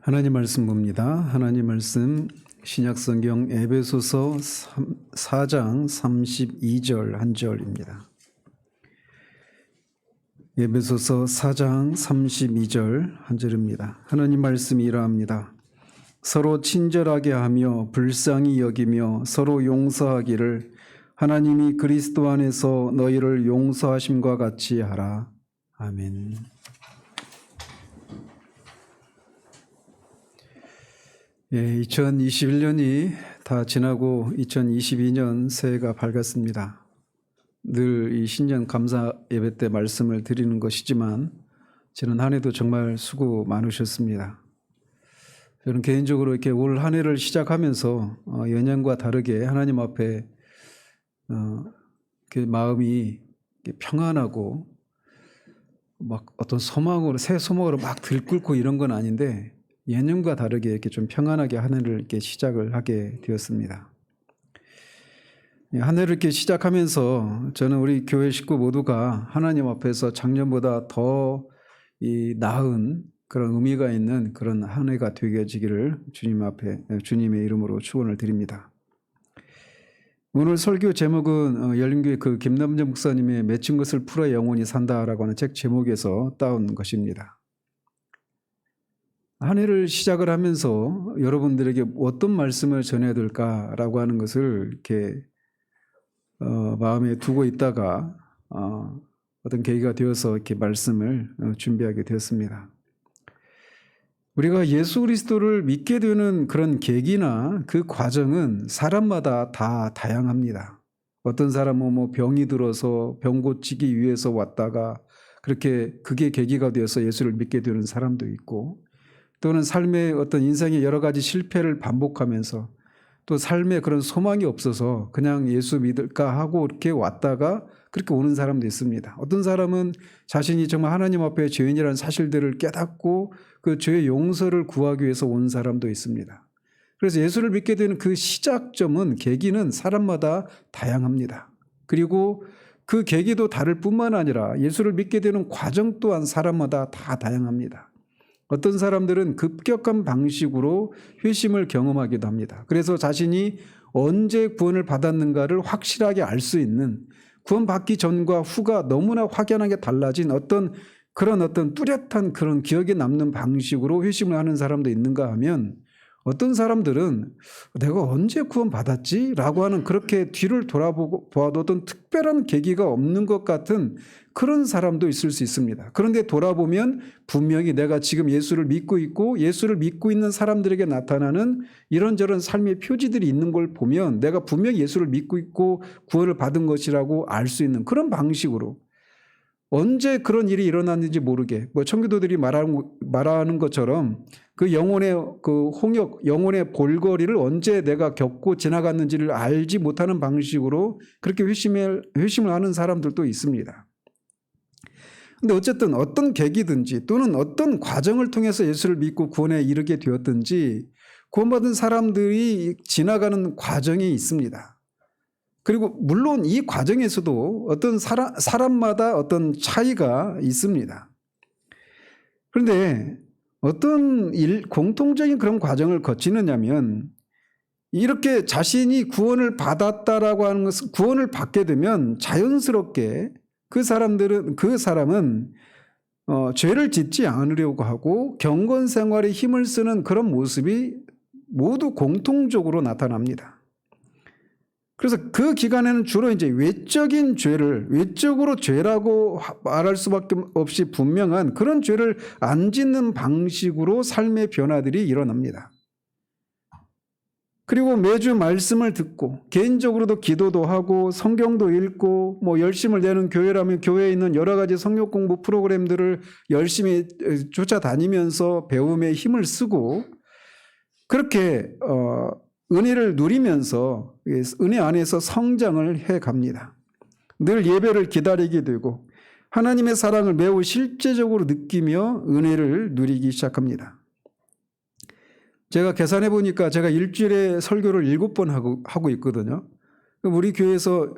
하나님 말씀 봅니다. 하나님 말씀 신약성경 에베소서 4장 32절 한 절입니다. 에베소서 4장 32절 한 절입니다. 하나님 말씀이 이러합니다. 서로 친절하게 하며 불쌍히 여기며 서로 용서하기를 하나님이 그리스도 안에서 너희를 용서하심과 같이 하라. 아멘. 예, 2021년이 다 지나고 2022년 새해가 밝았습니다. 늘 이 신년 감사 예배 때 말씀을 드리는 것이지만 지난 한 해도 정말 수고 많으셨습니다. 저는 개인적으로 이렇게 올 한 해를 시작하면서 예년과 다르게 하나님 앞에 마음이 평안하고 막 어떤 소망으로 새 소망으로 막 들끓고 이런 건 아닌데 예년과 다르게 이렇게 좀 평안하게 한 해를 이렇게 시작을 하게 되었습니다. 한 해를 이렇게 시작하면서 저는 우리 교회 식구 모두가 하나님 앞에서 작년보다 더 나은 그런 의미가 있는 그런 한 해가 되어지기를 주님 앞에 주님의 이름으로 축원을 드립니다. 오늘 설교 제목은 열린교회 김남정 목사님의 맺힌 것을 풀어 영원히 산다라고 하는 책 제목에서 따온 것입니다. 한 해를 시작을 하면서 여러분들에게 어떤 말씀을 전해야 될까라고 하는 것을 이렇게 마음에 두고 있다가 어떤 계기가 되어서 이렇게 말씀을 준비하게 되었습니다. 우리가 예수 그리스도를 믿게 되는 그런 계기나 그 과정은 사람마다 다 다양합니다. 어떤 사람은 병이 들어서 병 고치기 위해서 왔다가 그게 계기가 되어서 예수를 믿게 되는 사람도 있고, 또는 삶의 어떤 인생의 여러 가지 실패를 반복하면서 또 삶에 그런 소망이 없어서 그냥 예수 믿을까 하고 이렇게 왔다가 그렇게 오는 사람도 있습니다. 어떤 사람은 자신이 정말 하나님 앞에 죄인이라는 사실들을 깨닫고 그 죄의 용서를 구하기 위해서 온 사람도 있습니다. 그래서 예수를 믿게 되는 그 시작점은, 계기는 사람마다 다양합니다. 그리고 그 계기도 다를 뿐만 아니라 예수를 믿게 되는 과정 또한 사람마다 다 다양합니다. 어떤 사람들은 급격한 방식으로 회심을 경험하기도 합니다. 그래서 자신이 언제 구원을 받았는가를 확실하게 알 수 있는, 구원받기 전과 후가 너무나 확연하게 달라진 어떤 뚜렷한 그런 기억에 남는 방식으로 회심을 하는 사람도 있는가 하면, 어떤 사람들은 내가 언제 구원받았지? 라고 하는, 그렇게 뒤를 돌아보아도 어떤 특별한 계기가 없는 것 같은 그런 사람도 있을 수 있습니다. 그런데 돌아보면 분명히 내가 지금 예수를 믿고 있고 예수를 믿고 있는 사람들에게 나타나는 이런저런 삶의 표지들이 있는 걸 보면 내가 분명히 예수를 믿고 있고 구원을 받은 것이라고 알 수 있는 그런 방식으로, 언제 그런 일이 일어났는지 모르게, 청교도들이 말하는 것처럼 그 영혼의 홍역, 영혼의 볼거리를 언제 내가 겪고 지나갔는지를 알지 못하는 방식으로 그렇게 회심을 하는 사람들도 있습니다. 근데 어쨌든 어떤 계기든지 또는 어떤 과정을 통해서 예수를 믿고 구원에 이르게 되었든지 구원받은 사람들이 지나가는 과정이 있습니다. 그리고 물론 이 과정에서도 어떤 사람마다 어떤 차이가 있습니다. 그런데 어떤 공통적인 그런 과정을 거치느냐면, 이렇게 자신이 구원을 받았다라고 하는 것은, 구원을 받게 되면 자연스럽게 그 사람은 죄를 짓지 않으려고 하고 경건 생활에 힘을 쓰는 그런 모습이 모두 공통적으로 나타납니다. 그래서 그 기간에는 주로 이제 외적인 죄를, 외적으로 죄라고 말할 수밖에 없이 분명한 그런 죄를 안 짓는 방식으로 삶의 변화들이 일어납니다. 그리고 매주 말씀을 듣고 개인적으로도 기도도 하고 성경도 읽고 열심을 내는 교회라면 교회에 있는 여러 가지 성경 공부 프로그램들을 열심히 쫓아다니면서 배움에 힘을 쓰고, 그렇게 은혜를 누리면서 은혜 안에서 성장을 해갑니다. 늘 예배를 기다리게 되고 하나님의 사랑을 매우 실제적으로 느끼며 은혜를 누리기 시작합니다. 제가 계산해 보니까 제가 일주일에 설교를 7번 하고 있거든요. 우리 교회에서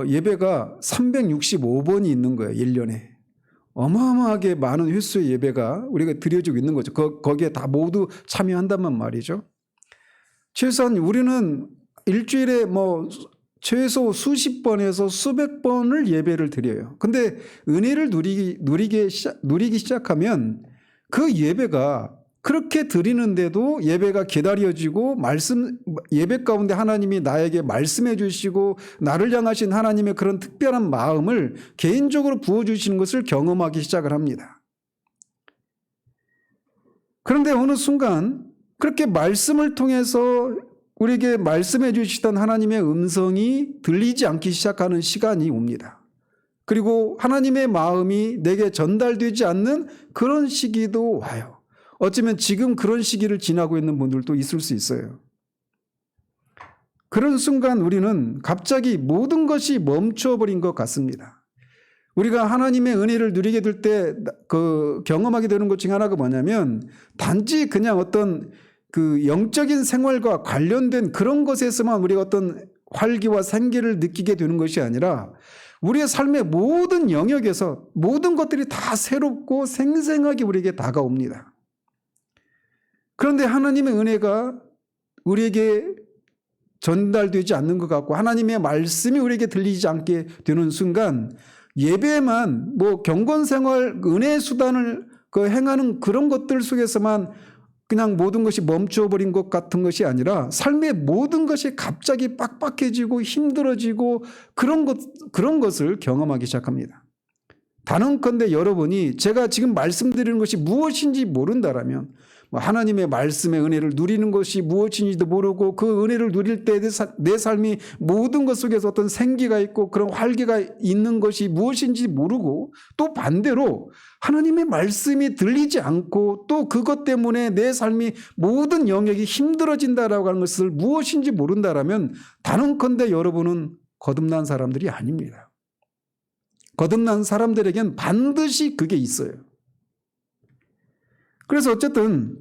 예배가 365번이 있는 거예요, 1년에. 어마어마하게 많은 횟수의 예배가 우리가 드려지고 있는 거죠. 거기에 다 모두 참여한다면 말이죠. 최소한 우리는 일주일에 최소 수십 번에서 수백 번을 예배를 드려요. 근데 은혜를 누리기 시작하면 그 예배가 그렇게 드리는데도 예배가 기다려지고 예배 가운데 하나님이 나에게 말씀해 주시고 나를 향하신 하나님의 그런 특별한 마음을 개인적으로 부어주시는 것을 경험하기 시작을 합니다. 그런데 어느 순간 그렇게 말씀을 통해서 우리에게 말씀해 주시던 하나님의 음성이 들리지 않기 시작하는 시간이 옵니다. 그리고 하나님의 마음이 내게 전달되지 않는 그런 시기도 와요. 어쩌면 지금 그런 시기를 지나고 있는 분들도 있을 수 있어요. 그런 순간 우리는 갑자기 모든 것이 멈춰버린 것 같습니다. 우리가 하나님의 은혜를 누리게 될 때 경험하게 되는 것 중에 하나가 뭐냐면 단지 그냥 어떤 그 영적인 생활과 관련된 그런 것에서만 우리가 어떤 활기와 생기를 느끼게 되는 것이 아니라 우리의 삶의 모든 영역에서 모든 것들이 다 새롭고 생생하게 우리에게 다가옵니다. 그런데 하나님의 은혜가 우리에게 전달되지 않는 것 같고 하나님의 말씀이 우리에게 들리지 않게 되는 순간 예배만 경건생활 은혜의 수단을 행하는 그런 것들 속에서만 그냥 모든 것이 멈춰버린 것 같은 것이 아니라 삶의 모든 것이 갑자기 빡빡해지고 힘들어지고 그런 것을 경험하기 시작합니다. 단언컨대 여러분이 제가 지금 말씀드리는 것이 무엇인지 모른다라면 하나님의 말씀의 은혜를 누리는 것이 무엇인지도 모르고 그 은혜를 누릴 때 내 삶이 모든 것 속에서 어떤 생기가 있고 그런 활기가 있는 것이 무엇인지 모르고 또 반대로 하나님의 말씀이 들리지 않고 또 그것 때문에 내 삶이 모든 영역이 힘들어진다라고 하는 것을 무엇인지 모른다라면 단언컨대 여러분은 거듭난 사람들이 아닙니다. 거듭난 사람들에겐 반드시 그게 있어요. 그래서 어쨌든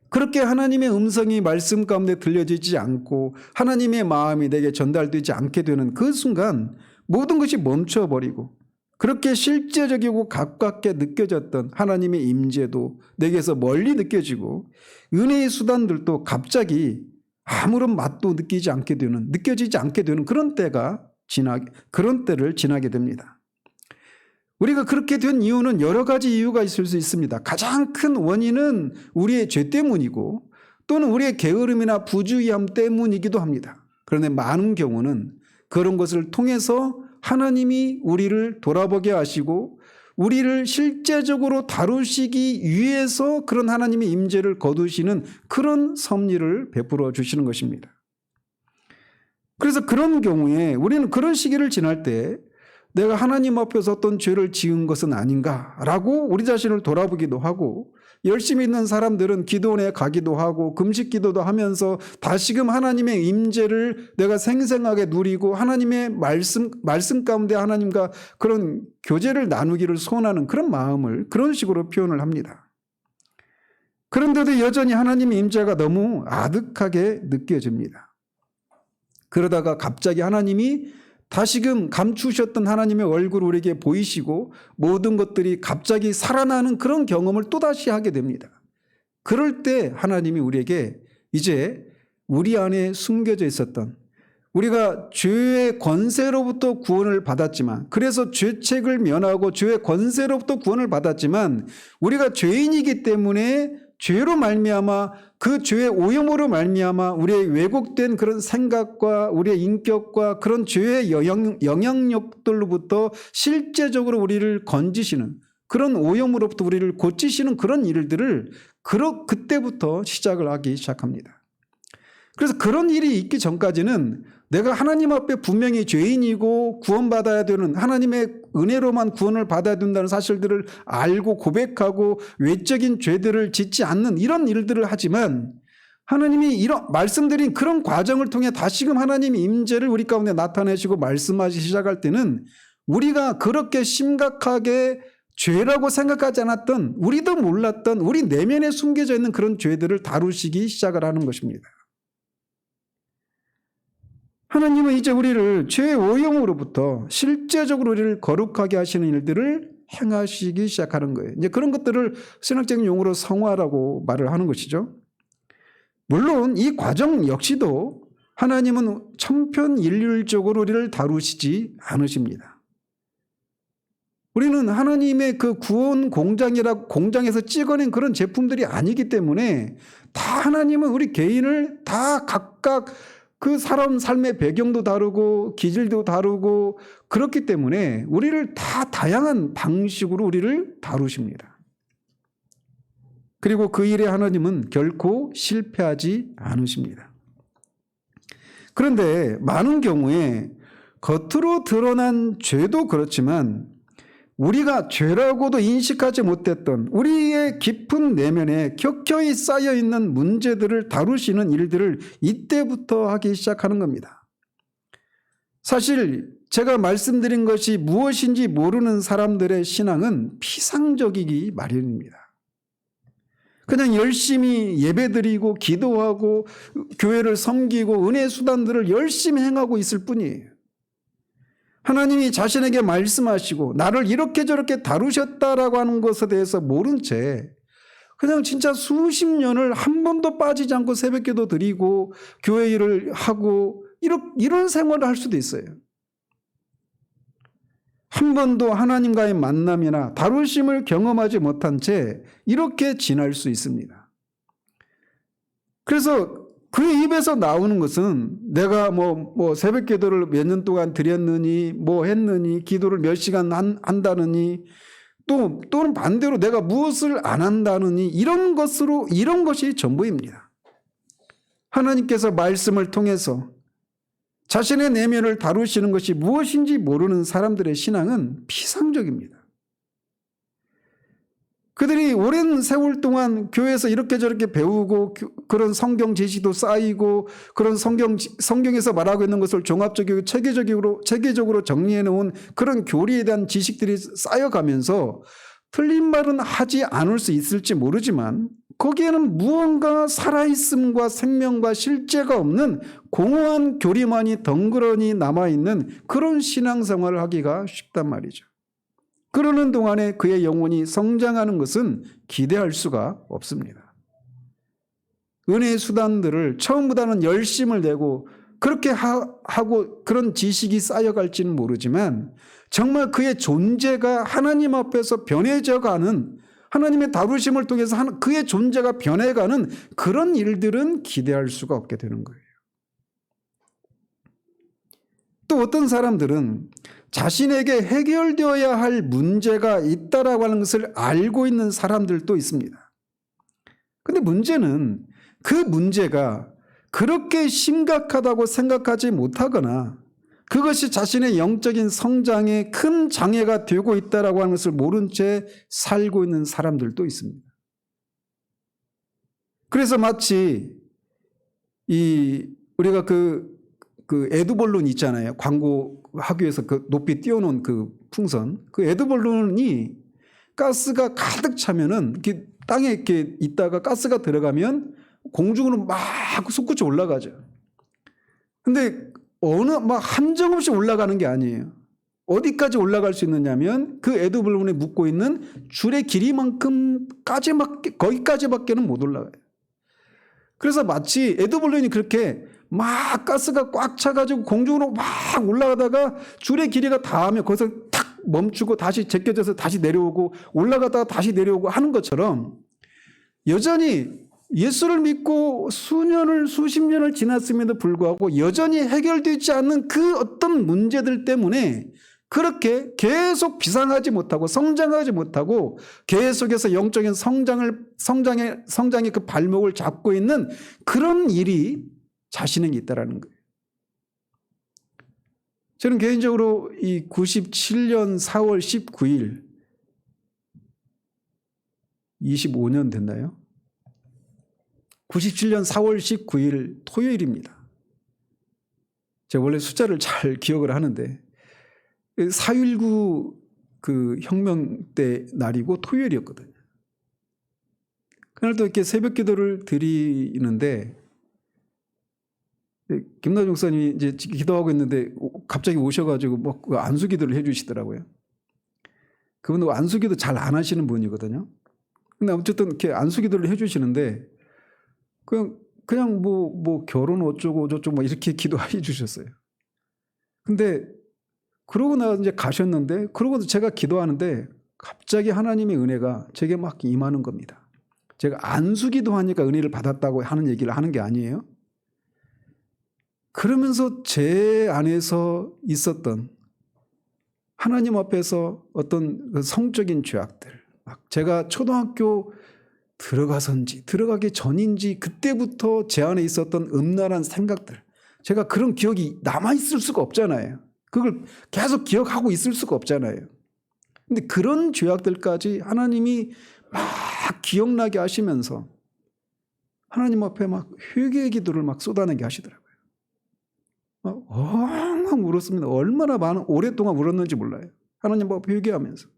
그렇게 하나님의 음성이 말씀 가운데 들려지지 않고 하나님의 마음이 내게 전달되지 않게 되는 그 순간 모든 것이 멈춰버리고 그렇게 실제적이고 가깝게 느껴졌던 하나님의 임재도 내게서 멀리 느껴지고 은혜의 수단들도 갑자기 아무런 맛도 느껴지지 않게 되는 그런 때를 지나게 됩니다. 우리가 그렇게 된 이유는 여러 가지 이유가 있을 수 있습니다. 가장 큰 원인은 우리의 죄 때문이고 또는 우리의 게으름이나 부주의함 때문이기도 합니다. 그런데 많은 경우는 그런 것을 통해서 하나님이 우리를 돌아보게 하시고 우리를 실제적으로 다루시기 위해서 그런 하나님의 임재를 거두시는 그런 섭리를 베풀어 주시는 것입니다. 그래서 그런 경우에 우리는 그런 시기를 지날 때 내가 하나님 앞에서 어떤 죄를 지은 것은 아닌가라고 우리 자신을 돌아보기도 하고 열심히 있는 사람들은 기도원에 가기도 하고 금식 기도도 하면서 다시금 하나님의 임재를 내가 생생하게 누리고 하나님의 말씀 가운데 하나님과 그런 교제를 나누기를 소원하는 그런 마음을 그런 식으로 표현을 합니다. 그런데도 여전히 하나님의 임재가 너무 아득하게 느껴집니다. 그러다가 갑자기 하나님이 다시금 감추셨던 하나님의 얼굴을 우리에게 보이시고 모든 것들이 갑자기 살아나는 그런 경험을 또다시 하게 됩니다. 그럴 때 하나님이 우리에게 이제 우리 안에 숨겨져 있었던 우리가 죄의 권세로부터 구원을 받았지만 그래서 죄책을 면하고 죄의 권세로부터 구원을 받았지만 우리가 죄인이기 때문에 죄로 말미암아 그 죄의 오염으로 말미암아 우리의 왜곡된 그런 생각과 우리의 인격과 그런 죄의 영향력들로부터 실제적으로 우리를 건지시는 그런 오염으로부터 우리를 고치시는 그런 일들을 그때부터 시작을 하기 시작합니다. 그래서 그런 일이 있기 전까지는 내가 하나님 앞에 분명히 죄인이고 구원받아야 되는 하나님의 은혜로만 구원을 받아야 된다는 사실들을 알고 고백하고 외적인 죄들을 짓지 않는 이런 일들을 하지만 하나님이 이런 말씀드린 그런 과정을 통해 다시금 하나님의 임재를 우리 가운데 나타내시고 말씀하시기 시작할 때는 우리가 그렇게 심각하게 죄라고 생각하지 않았던 우리도 몰랐던 우리 내면에 숨겨져 있는 그런 죄들을 다루시기 시작을 하는 것입니다. 하나님은 이제 우리를 죄의 오염으로부터 실제적으로 우리를 거룩하게 하시는 일들을 행하시기 시작하는 거예요. 이제 그런 것들을 신학적인 용어로 성화라고 말을 하는 것이죠. 물론 이 과정 역시도 하나님은 천편일률적으로 우리를 다루시지 않으십니다. 우리는 하나님의 그 구원 공장에서 찍어낸 그런 제품들이 아니기 때문에 다 하나님은 우리 개인을 다 각각 그 사람 삶의 배경도 다르고 기질도 다르고 그렇기 때문에 우리를 다 다양한 방식으로 우리를 다루십니다. 그리고 그 일에 하나님은 결코 실패하지 않으십니다. 그런데 많은 경우에 겉으로 드러난 죄도 그렇지만 우리가 죄라고도 인식하지 못했던 우리의 깊은 내면에 켜켜이 쌓여있는 문제들을 다루시는 일들을 이때부터 하기 시작하는 겁니다. 사실 제가 말씀드린 것이 무엇인지 모르는 사람들의 신앙은 피상적이기 마련입니다. 그냥 열심히 예배드리고 기도하고 교회를 섬기고 은혜 수단들을 열심히 행하고 있을 뿐이에요. 하나님이 자신에게 말씀하시고 나를 이렇게 저렇게 다루셨다라고 하는 것에 대해서 모른 채 그냥 진짜 수십 년을 한 번도 빠지지 않고 새벽기도 드리고 교회 일을 하고 이런 생활을 할 수도 있어요. 한 번도 하나님과의 만남이나 다루심을 경험하지 못한 채 이렇게 지날 수 있습니다. 그래서 그 입에서 나오는 것은 내가 뭐 새벽 기도를 몇 년 동안 드렸느니 뭐 했느니 기도를 몇 시간 한다느니 또는 반대로 내가 무엇을 안 한다느니 이런 것이 전부입니다. 하나님께서 말씀을 통해서 자신의 내면을 다루시는 것이 무엇인지 모르는 사람들의 신앙은 피상적입니다. 그들이 오랜 세월 동안 교회에서 이렇게 저렇게 배우고 그런 성경 지식도 쌓이고 그런 성경에서 말하고 있는 것을 종합적이고 체계적으로 정리해 놓은 그런 교리에 대한 지식들이 쌓여가면서 틀린 말은 하지 않을 수 있을지 모르지만 거기에는 무언가 살아있음과 생명과 실제가 없는 공허한 교리만이 덩그러니 남아있는 그런 신앙생활을 하기가 쉽단 말이죠. 그러는 동안에 그의 영혼이 성장하는 것은 기대할 수가 없습니다. 은혜의 수단들을 처음보다는 열심을 내고 그렇게 하고 그런 지식이 쌓여갈지는 모르지만 정말 그의 존재가 하나님 앞에서 변해져가는 하나님의 다루심을 통해서 그의 존재가 변해가는 그런 일들은 기대할 수가 없게 되는 거예요. 또 어떤 사람들은 자신에게 해결되어야 할 문제가 있다라고 하는 것을 알고 있는 사람들도 있습니다. 그런데 문제는 그 문제가 그렇게 심각하다고 생각하지 못하거나 그것이 자신의 영적인 성장에 큰 장애가 되고 있다라고 하는 것을 모른 채 살고 있는 사람들도 있습니다. 그래서 마치 우리가 그 에드벌룬 있잖아요. 광고하기 위해서 그 높이 띄워놓은 그 풍선. 그 에드벌룬이 가스가 가득 차면은 이렇게 땅에 이렇게 있다가 가스가 들어가면 공중으로 막 솟구쳐 올라가죠. 근데 막 한정 없이 올라가는 게 아니에요. 어디까지 올라갈 수 있느냐면 그 에드벌룬에 묶고 있는 줄의 거기까지밖에는 못 올라가요. 그래서 마치 에드벌룬이 그렇게 막 가스가 꽉 차가지고 공중으로 막 올라가다가 줄의 길이가 닿으면 거기서 탁 멈추고 다시 제껴져서 다시 내려오고 올라가다가 다시 내려오고 하는 것처럼 여전히 예수를 믿고 수십 년을 지났음에도 불구하고 여전히 해결되지 않는 그 어떤 문제들 때문에 그렇게 계속 비상하지 못하고 성장하지 못하고 계속해서 영적인 성장의 그 발목을 잡고 있는 그런 일이 자신에게 있다라는 거예요. 저는 개인적으로 이 97년 4월 19일 25년 됐나요? 97년 4월 19일 토요일입니다. 제가 원래 숫자를 잘 기억을 하는데 4.19 그 혁명 때 날이고 토요일이었거든요. 그날도 이렇게 새벽 기도를 드리는데 김나정 목사님이 이제 기도하고 있는데 갑자기 오셔가지고 뭐 안수 기도를 해주시더라고요. 그분도 안수기도 잘 안 하시는 분이거든요. 근데 어쨌든 이렇게 안수기도를 해주시는데 그냥 뭐 결혼 어쩌고 저쩌고 뭐 이렇게 기도해 주셨어요. 근데 그러고 나서 이제 가셨는데, 그러고도 제가 기도하는데 갑자기 하나님의 은혜가 제게 막 임하는 겁니다. 제가 안수기도 하니까 은혜를 받았다고 하는 얘기를 하는 게 아니에요. 그러면서 제 안에서 있었던 하나님 앞에서 어떤 그 성적인 죄악들, 막 제가 초등학교 들어가선지 들어가기 전인지 그때부터 제 안에 있었던 음란한 생각들, 제가 그런 기억이 남아있을 수가 없잖아요. 그걸 계속 기억하고 있을 수가 없잖아요. 근데 그런 죄악들까지 하나님이 막 기억나게 하시면서 하나님 앞에 막 회개의 기도를 막 쏟아내게 하시더라고요. 막 엉엉 울었습니다. 얼마나 오랫동안 울었는지 몰라요. 하나님 앞에 회개하면서.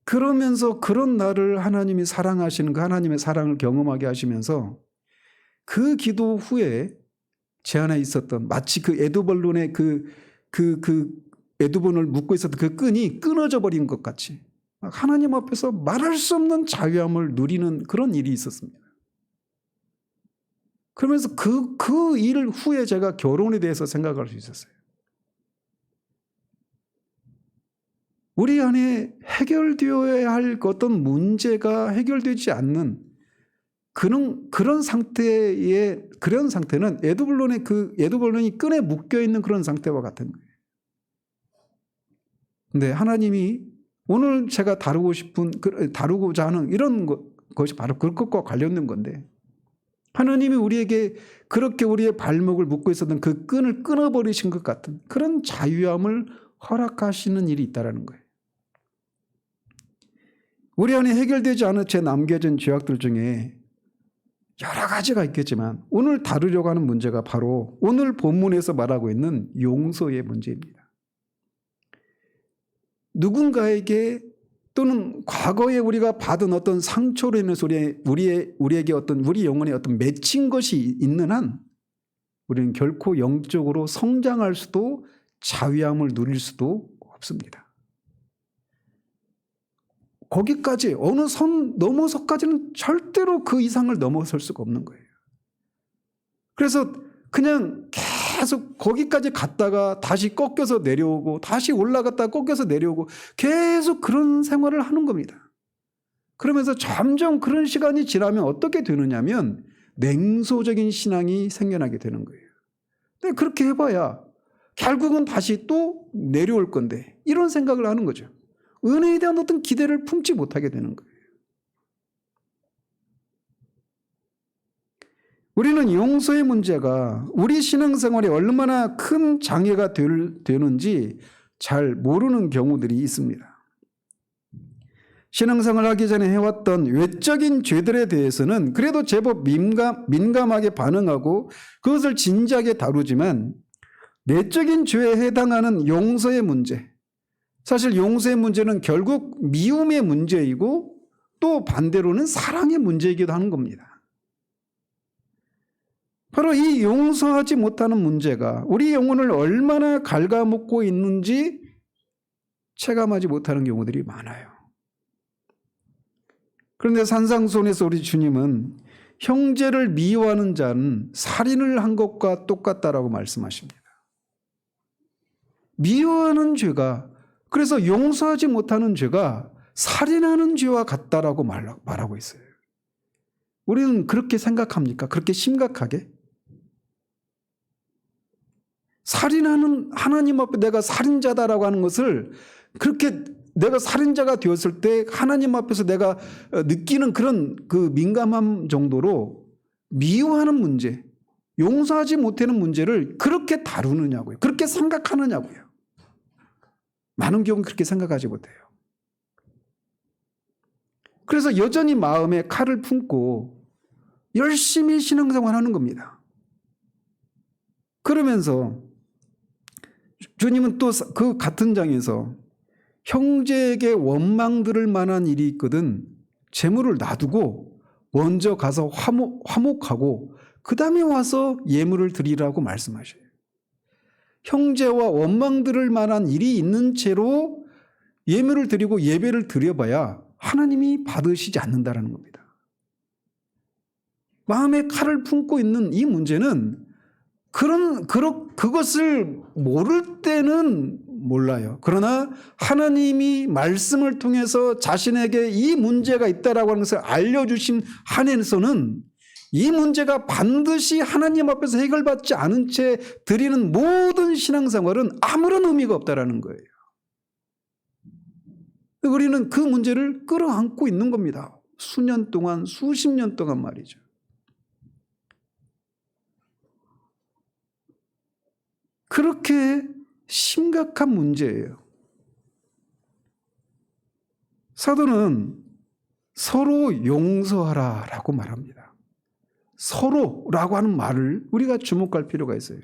그러면서 그런 나를 하나님이 사랑하시는 그 하나님의 사랑을 경험하게 하시면서 그 기도 후에 제 안에 있었던 마치 그 에드벌룬의 그 에드본을 묶고 있었던 그 끈이 끊어져 버린 것 같이 하나님 앞에서 말할 수 없는 자유함을 누리는 그런 일이 있었습니다. 그러면서 그 일 후에 제가 결혼에 대해서 생각할 수 있었어요. 우리 안에 해결되어야 할 어떤 문제가 해결되지 않는 그런 상태는 에드벌룬이 끈에 묶여 있는 그런 상태와 같은 거예요. 근데 하나님이 오늘 제가 다루고자 하는 이런 것이 바로 그것과 관련된 건데, 하나님이 우리에게 그렇게 우리의 발목을 묶고 있었던 그 끈을 끊어버리신 것 같은 그런 자유함을 허락하시는 일이 있다는 거예요. 우리 안에 해결되지 않은 채 남겨진 죄악들 중에 여러 가지가 있겠지만 오늘 다루려고 하는 문제가 바로 오늘 본문에서 말하고 있는 용서의 문제입니다. 누군가에게 또는 과거에 우리가 받은 어떤 상처로 인해서 우리에게 우리 영혼에 어떤 맺힌 것이 있는 한 우리는 결코 영적으로 성장할 수도 자유함을 누릴 수도 없습니다. 거기까지 어느 선 넘어서까지는 절대로 그 이상을 넘어설 수가 없는 거예요. 그래서 그냥 계속 거기까지 갔다가 다시 꺾여서 내려오고 다시 올라갔다가 꺾여서 내려오고 계속 그런 생활을 하는 겁니다. 그러면서 점점 그런 시간이 지나면 어떻게 되느냐면 냉소적인 신앙이 생겨나게 되는 거예요. 근데 그렇게 해봐야 결국은 다시 또 내려올 건데 이런 생각을 하는 거죠. 은혜에 대한 어떤 기대를 품지 못하게 되는 거예요. 우리는 용서의 문제가 우리 신앙생활에 얼마나 큰 장애가 되는지 잘 모르는 경우들이 있습니다. 신앙생활 하기 전에 해왔던 외적인 죄들에 대해서는 그래도 제법 민감하게 반응하고 그것을 진지하게 다루지만 내적인 죄에 해당하는 용서의 문제, 사실 용서의 문제는 결국 미움의 문제이고 또 반대로는 사랑의 문제이기도 하는 겁니다. 바로 이 용서하지 못하는 문제가 우리 영혼을 얼마나 갉아먹고 있는지 체감하지 못하는 경우들이 많아요. 그런데 산상수훈에서 우리 주님은 형제를 미워하는 자는 살인을 한 것과 똑같다라고 말씀하십니다. 미워하는 죄가, 그래서 용서하지 못하는 죄가 살인하는 죄와 같다라고 말하고 있어요. 우리는 그렇게 생각합니까? 그렇게 심각하게? 살인하는, 하나님 앞에 내가 살인자다라고 하는 것을 그렇게 내가 살인자가 되었을 때 하나님 앞에서 내가 느끼는 그런 그 민감함 정도로 미워하는 문제, 용서하지 못하는 문제를 그렇게 다루느냐고요. 그렇게 생각하느냐고요. 많은 경우 그렇게 생각하지 못해요. 그래서 여전히 마음에 칼을 품고 열심히 신앙생활 하는 겁니다. 그러면서 주님은 또 그 같은 장에서 형제에게 원망 들을 만한 일이 있거든 재물을 놔두고 먼저 가서 화목하고 그 다음에 와서 예물을 드리라고 말씀하셔요. 형제와 원망 들을 만한 일이 있는 채로 예물을 드리고 예배를 드려봐야 하나님이 받으시지 않는다라는 겁니다. 마음에 칼을 품고 있는 이 문제는 그것을 모를 때는 몰라요. 그러나 하나님이 말씀을 통해서 자신에게 이 문제가 있다라고 하는 것을 알려주신 한에서는 이 문제가 반드시 하나님 앞에서 해결받지 않은 채 드리는 모든 신앙생활은 아무런 의미가 없다라는 거예요. 우리는 그 문제를 끌어안고 있는 겁니다. 수년 동안, 수십 년 동안 말이죠. 그렇게 심각한 문제예요. 사도는 서로 용서하라라고 말합니다. 서로라고 하는 말을 우리가 주목할 필요가 있어요.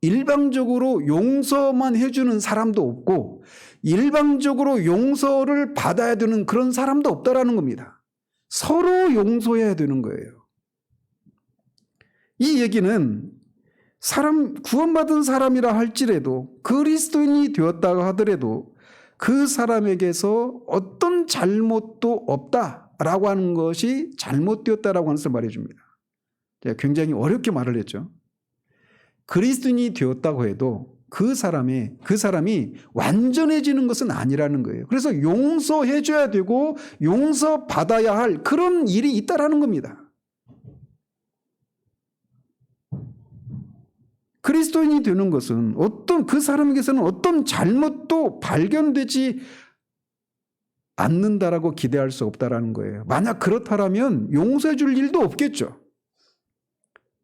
일방적으로 용서만 해주는 사람도 없고 일방적으로 용서를 받아야 되는 그런 사람도 없다라는 겁니다. 서로 용서해야 되는 거예요. 이 얘기는 구원받은 사람이라 할지라도 그리스도인이 되었다고 하더라도 그 사람에게서 어떤 잘못도 없다라고 하는 것이 잘못되었다라고 하는 것을 말해줍니다. 제가 굉장히 어렵게 말을 했죠. 그리스도인이 되었다고 해도 그 사람이 완전해지는 것은 아니라는 거예요. 그래서 용서해줘야 되고 용서받아야 할 그런 일이 있다라는 겁니다. 그리스도인이 되는 것은 그 사람에게서는 어떤 잘못도 발견되지 않는다라고 기대할 수 없다라는 거예요. 만약 그렇다면 용서해 줄 일도 없겠죠.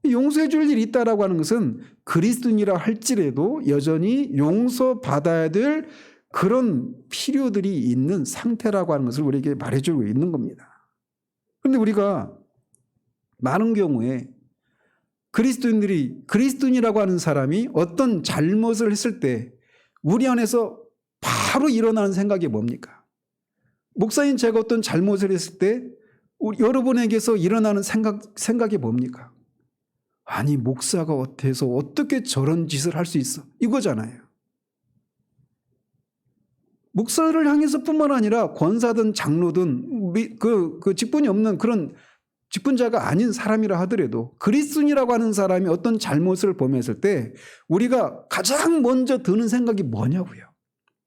용서해 줄 일이 있다라고 하는 것은 그리스도인이라 할지라도 여전히 용서받아야 될 그런 필요들이 있는 상태라고 하는 것을 우리에게 말해주고 있는 겁니다. 그런데 우리가 많은 경우에 그리스도인이라고 하는 사람이 어떤 잘못을 했을 때 우리 안에서 바로 일어나는 생각이 뭡니까? 목사님, 제가 어떤 잘못을 했을 때 여러분에게서 일어나는 생각이 뭡니까? 아니, 목사가 어떻게 저런 짓을 할 수 있어? 이거잖아요. 목사를 향해서 뿐만 아니라 권사든 장로든 그 직분이 없는 그런 직분자가 아닌 사람이라 하더라도 그리스도인이라고 하는 사람이 어떤 잘못을 범했을 때 우리가 가장 먼저 드는 생각이 뭐냐고요.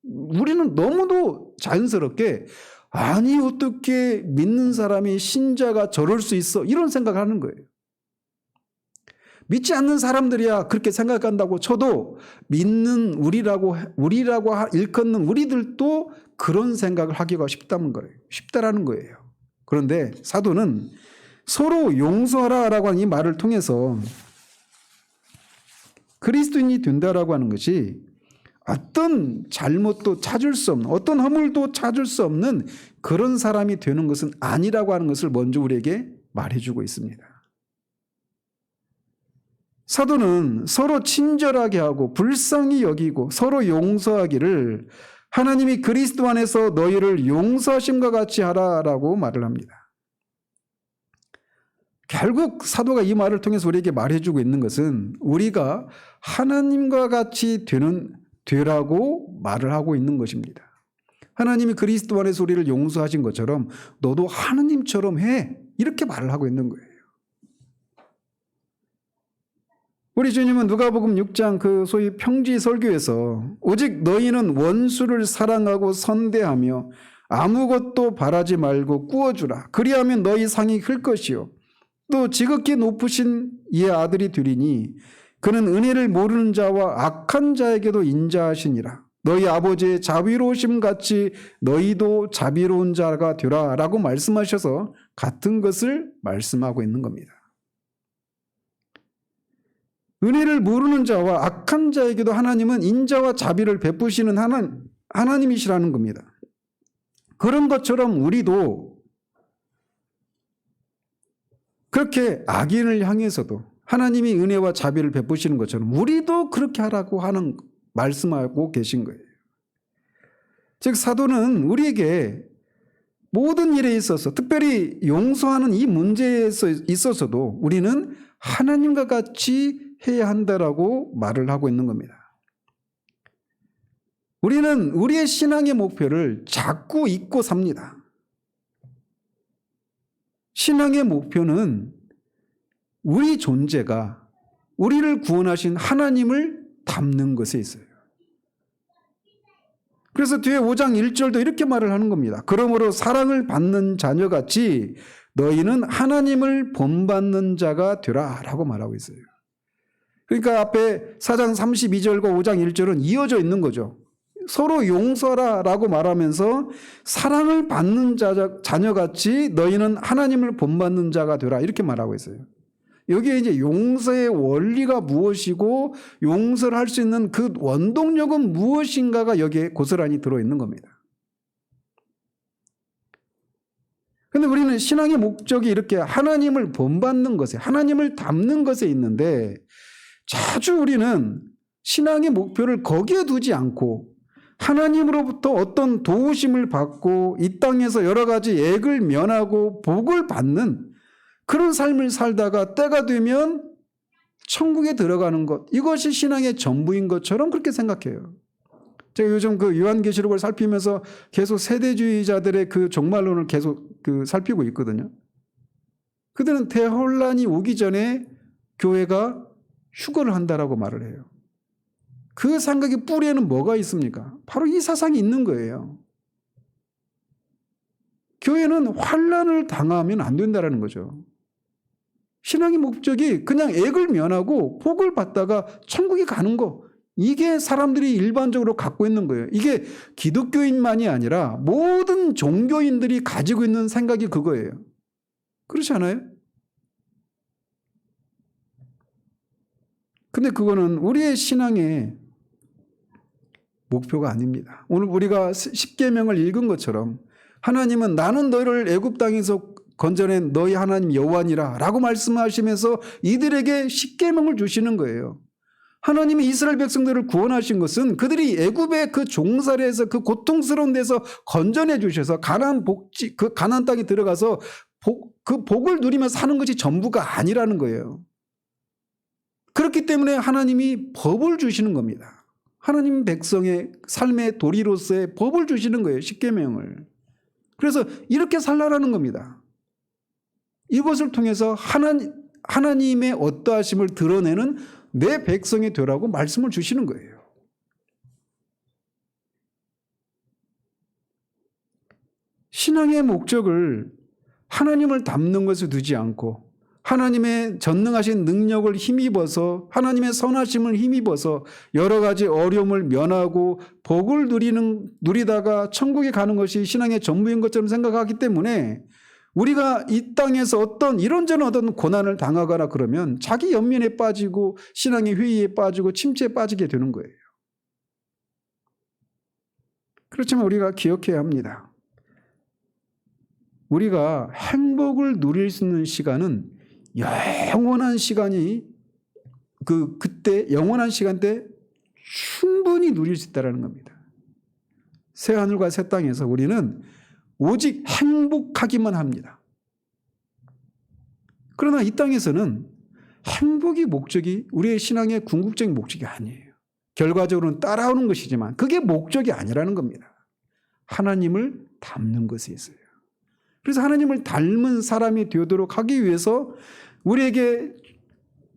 우리는 너무도 자연스럽게 아니, 어떻게 믿는 사람이 신자가 저럴 수 있어? 이런 생각을 하는 거예요. 믿지 않는 사람들이야 그렇게 생각한다고 쳐도 믿는 우리라고 일컫는 우리들도 그런 생각을 하기가 쉽다라는 거예요. 그런데 사도는 서로 용서하라라고 하는 이 말을 통해서 그리스도인이 된다라고 하는 것이 어떤 잘못도 찾을 수 없는, 어떤 허물도 찾을 수 없는 그런 사람이 되는 것은 아니라고 하는 것을 먼저 우리에게 말해주고 있습니다. 사도는 서로 친절하게 하고 불쌍히 여기고 서로 용서하기를 하나님이 그리스도 안에서 너희를 용서하심과 같이 하라라고 말을 합니다. 결국 사도가 이 말을 통해서 우리에게 말해주고 있는 것은 우리가 하나님과 같이 되라고 말을 하고 있는 것입니다. 하나님이 그리스도 안에서 우리를 용서하신 것처럼 너도 하나님처럼 해, 이렇게 말을 하고 있는 거예요. 우리 주님은 누가복음 6장 그 소위 평지 설교에서 오직 너희는 원수를 사랑하고 선대하며 아무것도 바라지 말고 꾸어주라. 그리하면 너희 상이 클 것이요 또 지극히 높으신 이의 아들이 되리니 그는 은혜를 모르는 자와 악한 자에게도 인자하시니라. 너희 아버지의 자비로우심 같이 너희도 자비로운 자가 되라 라고 말씀하셔서 같은 것을 말씀하고 있는 겁니다. 은혜를 모르는 자와 악한 자에게도 하나님은 인자와 자비를 베푸시는 하나님이시라는 겁니다. 그런 것처럼 우리도 그렇게 악인을 향해서도 하나님이 은혜와 자비를 베푸시는 것처럼 우리도 그렇게 하라고 말씀하고 계신 거예요. 즉 사도는 우리에게 모든 일에 있어서 특별히 용서하는 이 문제에 있어서도 우리는 하나님과 같이 해야 한다라고 말을 하고 있는 겁니다. 우리는 우리의 신앙의 목표를 자꾸 잊고 삽니다. 신앙의 목표는 우리 존재가 우리를 구원하신 하나님을 닮는 것에 있어요. 그래서 뒤에 5장 1절도 이렇게 말을 하는 겁니다. 그러므로 사랑을 받는 자녀같이 너희는 하나님을 본받는 자가 되라 라고 말하고 있어요. 그러니까 앞에 4장 32절과 5장 1절은 이어져 있는 거죠. 서로 용서라 라고 말하면서 사랑을 받는 자녀같이 너희는 하나님을 본받는 자가 되라 이렇게 말하고 있어요. 여기에 이제 용서의 원리가 무엇이고 용서를 할 수 있는 그 원동력은 무엇인가가 여기에 고스란히 들어있는 겁니다. 그런데 우리는 신앙의 목적이 이렇게 하나님을 본받는 것에, 하나님을 닮는 것에 있는데 자주 우리는 신앙의 목표를 거기에 두지 않고 하나님으로부터 어떤 도우심을 받고 이 땅에서 여러 가지 액을 면하고 복을 받는 그런 삶을 살다가 때가 되면 천국에 들어가는 것, 이것이 신앙의 전부인 것처럼 그렇게 생각해요. 제가 요즘 그 요한계시록을 살피면서 계속 세대주의자들의 그 종말론을 계속 살피고 있거든요. 그들은 대혼란이 오기 전에 교회가 휴거를 한다라고 말을 해요. 그 생각의 뿌리에는 뭐가 있습니까? 바로 이 사상이 있는 거예요. 교회는 환란을 당하면 안 된다는 거죠. 신앙의 목적이 그냥 액을 면하고 복을 받다가 천국에 가는 거, 이게 사람들이 일반적으로 갖고 있는 거예요. 이게 기독교인만이 아니라 모든 종교인들이 가지고 있는 생각이 그거예요. 그렇지 않아요? 근데 그거는 우리의 신앙의 목표가 아닙니다. 오늘 우리가 십계명을 읽은 것처럼 하나님은 나는 너희를 애굽 땅에서 건져낸 너희 하나님 여호와니라 라고 말씀하시면서 이들에게 십계명을 주시는 거예요. 하나님이 이스라엘 백성들을 구원하신 것은 그들이 애굽의 그 종살이에서 그 고통스러운 데서 건져내 주셔서 가나안 복지, 그 가나안 땅에 들어가서 그 복을 누리며 사는 것이 전부가 아니라는 거예요. 그렇기 때문에 하나님이 법을 주시는 겁니다. 하나님 백성의 삶의 도리로서의 법을 주시는 거예요. 십계명을. 그래서 이렇게 살라라는 겁니다. 이것을 통해서 하나님의 어떠하심을 드러내는 내 백성이 되라고 말씀을 주시는 거예요. 신앙의 목적을 하나님을 닮는 것에 두지 않고 하나님의 전능하신 능력을 힘입어서 하나님의 선하심을 힘입어서 여러 가지 어려움을 면하고 복을 누리다가 천국에 가는 것이 신앙의 전부인 것처럼 생각하기 때문에 우리가 이 땅에서 어떤 이런저런 어떤 고난을 당하거나 그러면 자기 연민에 빠지고 신앙의 회의에 빠지고 침체에 빠지게 되는 거예요. 그렇지만 우리가 기억해야 합니다. 우리가 행복을 누릴 수 있는 시간은 영원한 시간이 그때 영원한 시간 때 충분히 누릴 수 있다는 겁니다. 새 하늘과 새 땅에서 우리는 오직 행복하기만 합니다. 그러나 이 땅에서는 행복이 목적이 우리의 신앙의 궁극적인 목적이 아니에요. 결과적으로는 따라오는 것이지만 그게 목적이 아니라는 겁니다. 하나님을 닮는 것에 있어요. 그래서 하나님을 닮은 사람이 되도록 하기 위해서 우리에게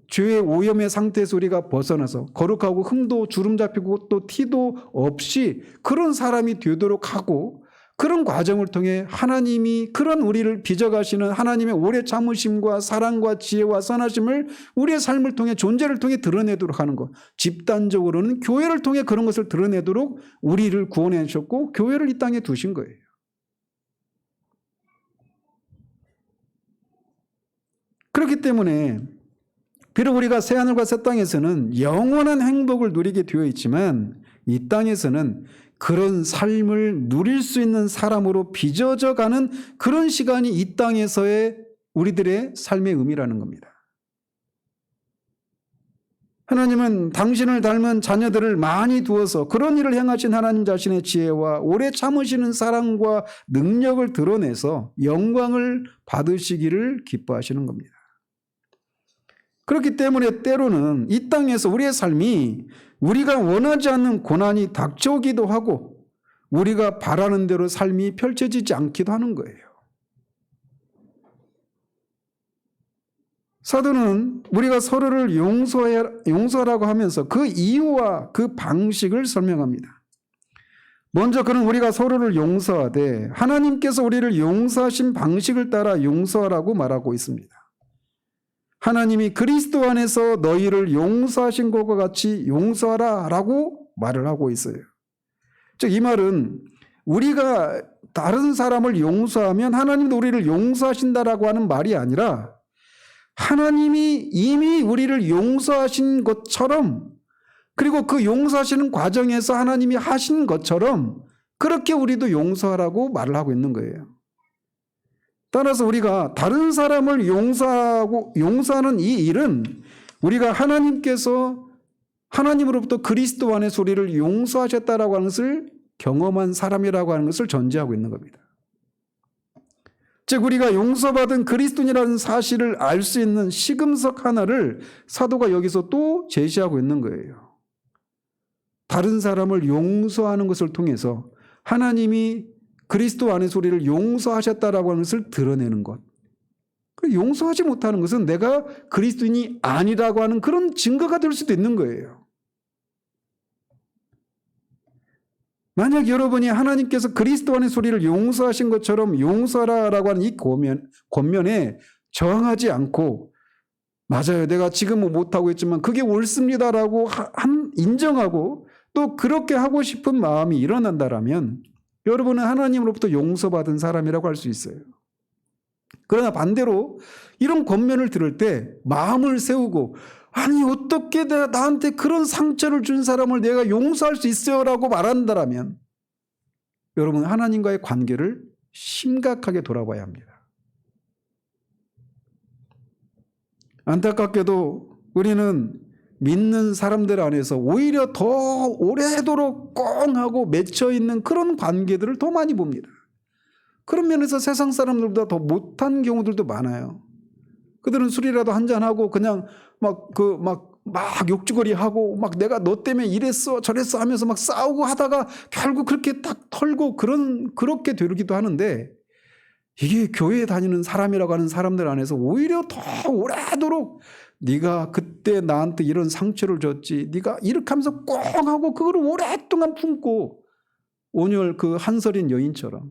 죄의 오염의 상태에서 우리가 벗어나서 거룩하고 흠도 주름 잡히고 또 티도 없이 그런 사람이 되도록 하고 그런 과정을 통해 하나님이 그런 우리를 빚어가시는 하나님의 오래 참으심과 사랑과 지혜와 선하심을 우리의 삶을 통해 존재를 통해 드러내도록 하는 것. 집단적으로는 교회를 통해 그런 것을 드러내도록 우리를 구원해 주셨고 교회를 이 땅에 두신 거예요. 그렇기 때문에 비록 우리가 새하늘과 새 땅에서는 영원한 행복을 누리게 되어 있지만 이 땅에서는 그런 삶을 누릴 수 있는 사람으로 빚어져 가는 그런 시간이 이 땅에서의 우리들의 삶의 의미라는 겁니다. 하나님은 당신을 닮은 자녀들을 많이 두어서 그런 일을 행하신 하나님 자신의 지혜와 오래 참으시는 사랑과 능력을 드러내서 영광을 받으시기를 기뻐하시는 겁니다. 그렇기 때문에 때로는 이 땅에서 우리의 삶이 우리가 원하지 않는 고난이 닥쳐오기도 하고 우리가 바라는 대로 삶이 펼쳐지지 않기도 하는 거예요. 사도는 우리가 서로를 용서하라고 하면서 그 이유와 그 방식을 설명합니다. 먼저 그는 우리가 서로를 용서하되 하나님께서 우리를 용서하신 방식을 따라 용서하라고 말하고 있습니다. 하나님이 그리스도 안에서 너희를 용서하신 것과 같이 용서하라 라고 말을 하고 있어요. 즉 이 말은 우리가 다른 사람을 용서하면 하나님도 우리를 용서하신다라고 하는 말이 아니라 하나님이 이미 우리를 용서하신 것처럼 그리고 그 용서하시는 과정에서 하나님이 하신 것처럼 그렇게 우리도 용서하라고 말을 하고 있는 거예요. 따라서 우리가 다른 사람을 용서하는 이 일은 우리가 하나님으로부터 그리스도 안에서 우리를 용서하셨다라고 하는 것을 경험한 사람이라고 하는 것을 전제하고 있는 겁니다. 즉 우리가 용서받은 그리스도인이라는 사실을 알 수 있는 시금석 하나를 사도가 여기서 또 제시하고 있는 거예요. 다른 사람을 용서하는 것을 통해서 하나님이 그리스도 안에서 우리를 용서하셨다라고 하는 것을 드러내는 것. 용서하지 못하는 것은 내가 그리스도인이 아니라고 하는 그런 증거가 될 수도 있는 거예요. 만약 여러분이 하나님께서 그리스도 안에서 우리를 용서하신 것처럼 용서하라고 하는 이 권면에 저항하지 않고 맞아요. 내가 지금은 못하고 있지만 그게 옳습니다라고 인정하고 또 그렇게 하고 싶은 마음이 일어난다라면 여러분은 하나님으로부터 용서받은 사람이라고 할 수 있어요. 그러나 반대로 이런 권면을 들을 때 마음을 세우고 아니 어떻게 내가 나한테 그런 상처를 준 사람을 내가 용서할 수 있어요? 라고 말한다면 여러분 하나님과의 관계를 심각하게 돌아봐야 합니다. 안타깝게도 우리는 믿는 사람들 안에서 오히려 더 오래도록 꽁하고 맺혀있는 그런 관계들을 더 많이 봅니다. 그런 면에서 세상 사람들보다 더 못한 경우들도 많아요. 그들은 술이라도 한잔하고 그냥 막 욕주거리 하고 막 내가 너 때문에 이랬어 저랬어 하면서 막 싸우고 하다가 결국 그렇게 딱 털고 그렇게 되기도 하는데 이게 교회에 다니는 사람이라고 하는 사람들 안에서 오히려 더 오래도록 네가 그때 나한테 이런 상처를 줬지 네가 이렇게 하면서 꽁 하고 그걸 오랫동안 품고 온열 그 한설인 여인처럼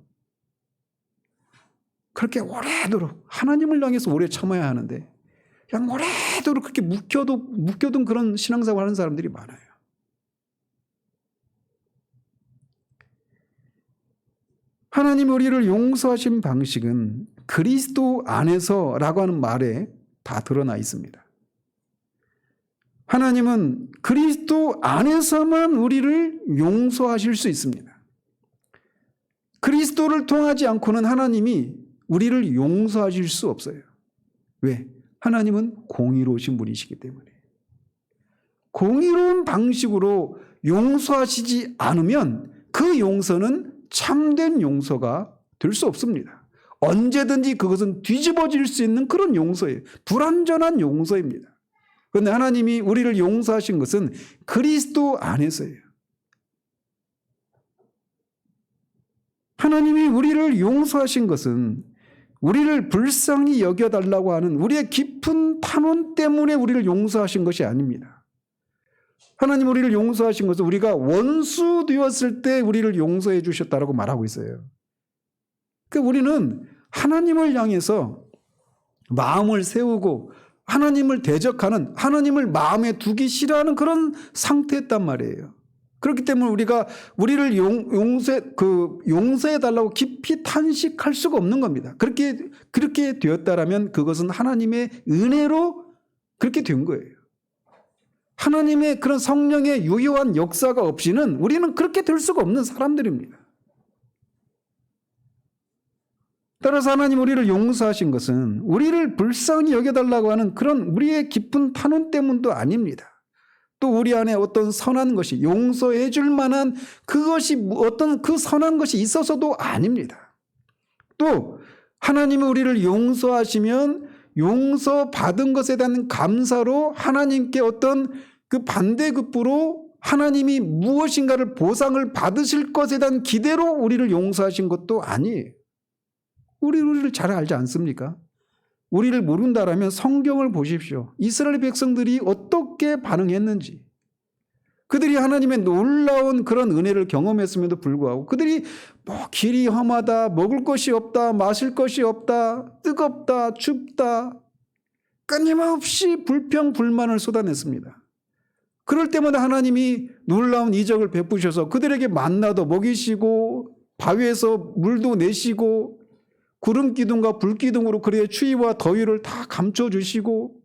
그렇게 오래도록 하나님을 향해서 오래 참아야 하는데 그냥 오래도록 그렇게 묵혀둔 그런 신앙생활 하는 사람들이 많아요. 하나님이 우리를 용서하신 방식은 그리스도 안에서라고 하는 말에 다 드러나 있습니다. 하나님은 그리스도 안에서만 우리를 용서하실 수 있습니다. 그리스도를 통하지 않고는 하나님이 우리를 용서하실 수 없어요. 왜? 하나님은 공의로우신 분이시기 때문에. 공의로운 방식으로 용서하시지 않으면 그 용서는 참된 용서가 될 수 없습니다. 언제든지 그것은 뒤집어질 수 있는 그런 용서예요. 불완전한 용서입니다. 그런데 하나님이 우리를 용서하신 것은 그리스도 안에서예요. 하나님이 우리를 용서하신 것은 우리를 불쌍히 여겨달라고 하는 우리의 깊은 탄원 때문에 우리를 용서하신 것이 아닙니다. 하나님 우리를 용서하신 것은 우리가 원수 되었을 때 우리를 용서해 주셨다라고 말하고 있어요. 그러니까 우리는 하나님을 향해서 마음을 세우고 하나님을 대적하는 하나님을 마음에 두기 싫어하는 그런 상태였단 말이에요. 그렇기 때문에 우리가 우리를 용서해달라고 깊이 탄식할 수가 없는 겁니다. 그렇게 되었다라면 그것은 하나님의 은혜로 그렇게 된 거예요. 하나님의 그런 성령의 유효한 역사가 없이는 우리는 그렇게 될 수가 없는 사람들입니다. 따라서 하나님 우리를 용서하신 것은 우리를 불쌍히 여겨달라고 하는 그런 우리의 깊은 탄원 때문도 아닙니다. 또 우리 안에 어떤 선한 것이 용서해 줄 만한 그것이 어떤 그 선한 것이 있어서도 아닙니다. 또 하나님이 우리를 용서하시면 용서받은 것에 대한 감사로 하나님께 어떤 그 반대급부로 하나님이 무엇인가를 보상을 받으실 것에 대한 기대로 우리를 용서하신 것도 아니에요. 우리를 잘 알지 않습니까? 우리를 모른다라면 성경을 보십시오. 이스라엘 백성들이 어떻게 반응했는지. 그들이 하나님의 놀라운 그런 은혜를 경험했음에도 불구하고 그들이 길이 험하다, 먹을 것이 없다, 마실 것이 없다, 뜨겁다, 춥다, 끊임없이 불평, 불만을 쏟아냈습니다. 그럴 때마다 하나님이 놀라운 이적을 베푸셔서 그들에게 만나도 먹이시고 바위에서 물도 내시고 구름 기둥과 불 기둥으로 그의 추위와 더위를 다 감춰주시고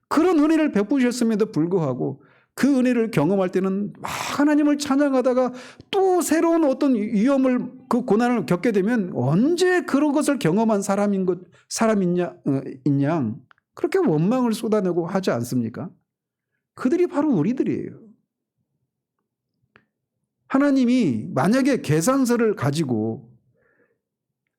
그런 은혜를 베푸셨음에도 불구하고 그 은혜를 경험할 때는 막 하나님을 찬양하다가 또 새로운 어떤 위험을 그 고난을 겪게 되면 언제 그런 것을 경험한 사람이냐 그렇게 원망을 쏟아내고 하지 않습니까? 그들이 바로 우리들이에요. 하나님이 만약에 계산서를 가지고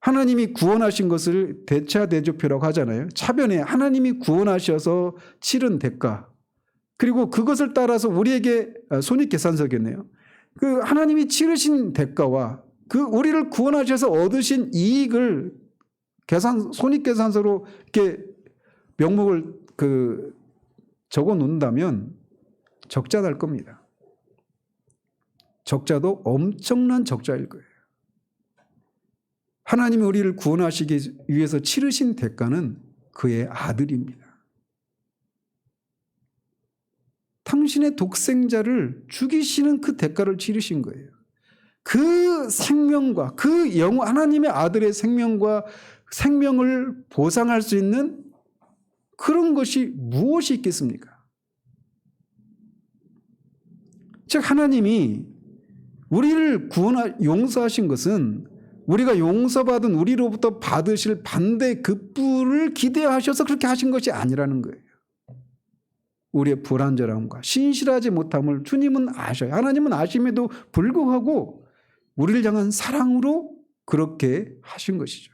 하나님이 구원하신 것을 대차대조표라고 하잖아요. 차변에 하나님이 구원하셔서 치른 대가 그리고 그것을 따라서 우리에게 손익계산서겠네요. 그 하나님이 치르신 대가와 그 우리를 구원하셔서 얻으신 이익을 손익계산서로 이렇게 명목을 적어 놓는다면 적자 날 겁니다. 적자도 엄청난 적자일 거예요. 하나님이 우리를 구원하시기 위해서 치르신 대가는 그의 아들입니다. 당신의 독생자를 죽이시는 그 대가를 치르신 거예요. 그 생명과 그 하나님의 아들의 생명을 보상할 수 있는 그런 것이 무엇이 있겠습니까? 즉 하나님이 우리를 용서하신 것은 우리가 용서받은 우리로부터 받으실 반대급부를 기대하셔서 그렇게 하신 것이 아니라는 거예요. 우리의 불완전함과 신실하지 못함을 주님은 아셔요. 하나님은 아심에도 불구하고 우리를 향한 사랑으로 그렇게 하신 것이죠.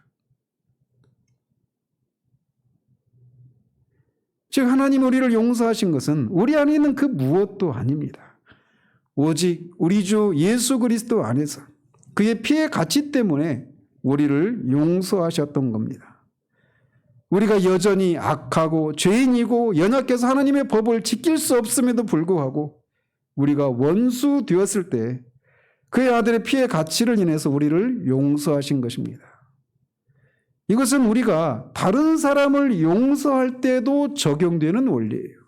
즉 하나님 우리를 용서하신 것은 우리 안에 있는 그 무엇도 아닙니다. 오직 우리 주 예수 그리스도 안에서 그의 피의 가치 때문에 우리를 용서하셨던 겁니다. 우리가 여전히 악하고 죄인이고 연약해서 하나님의 법을 지킬 수 없음에도 불구하고 우리가 원수 되었을 때 그의 아들의 피의 가치를 인해서 우리를 용서하신 것입니다. 이것은 우리가 다른 사람을 용서할 때도 적용되는 원리예요.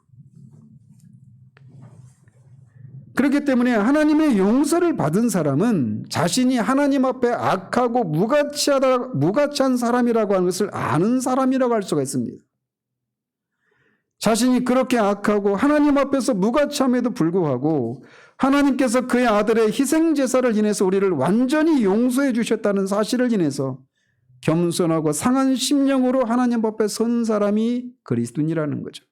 그렇기 때문에 하나님의 용서를 받은 사람은 자신이 하나님 앞에 악하고 무가치한 사람이라고 하는 것을 아는 사람이라고 할 수가 있습니다. 자신이 그렇게 악하고 하나님 앞에서 무가치함에도 불구하고 하나님께서 그의 아들의 희생제사를 인해서 우리를 완전히 용서해 주셨다는 사실을 인해서 겸손하고 상한 심령으로 하나님 앞에 선 사람이 그리스도인이라는 거죠.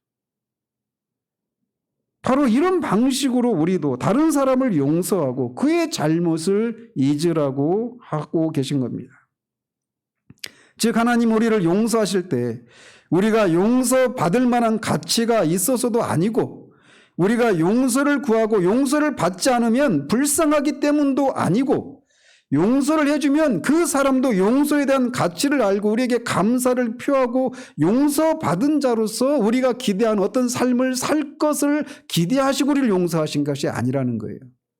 바로 이런 방식으로 우리도 다른 사람을 용서하고 그의 잘못을 잊으라고 하고 계신 겁니다. 즉 하나님 우리를 용서하실 때 우리가 용서받을 만한 가치가 있어서도 아니고 우리가 용서를 구하고 용서를 받지 않으면 불쌍하기 때문도 아니고 용서를 해주면 그 사람도 용서에 대한 가치를 알고 우리에게 감사를 표하고 용서받은 자로서 우리가 기대한 어떤 삶을 살 것을 기대하시고 우리를 용서하신 것이 아니라는 거예요.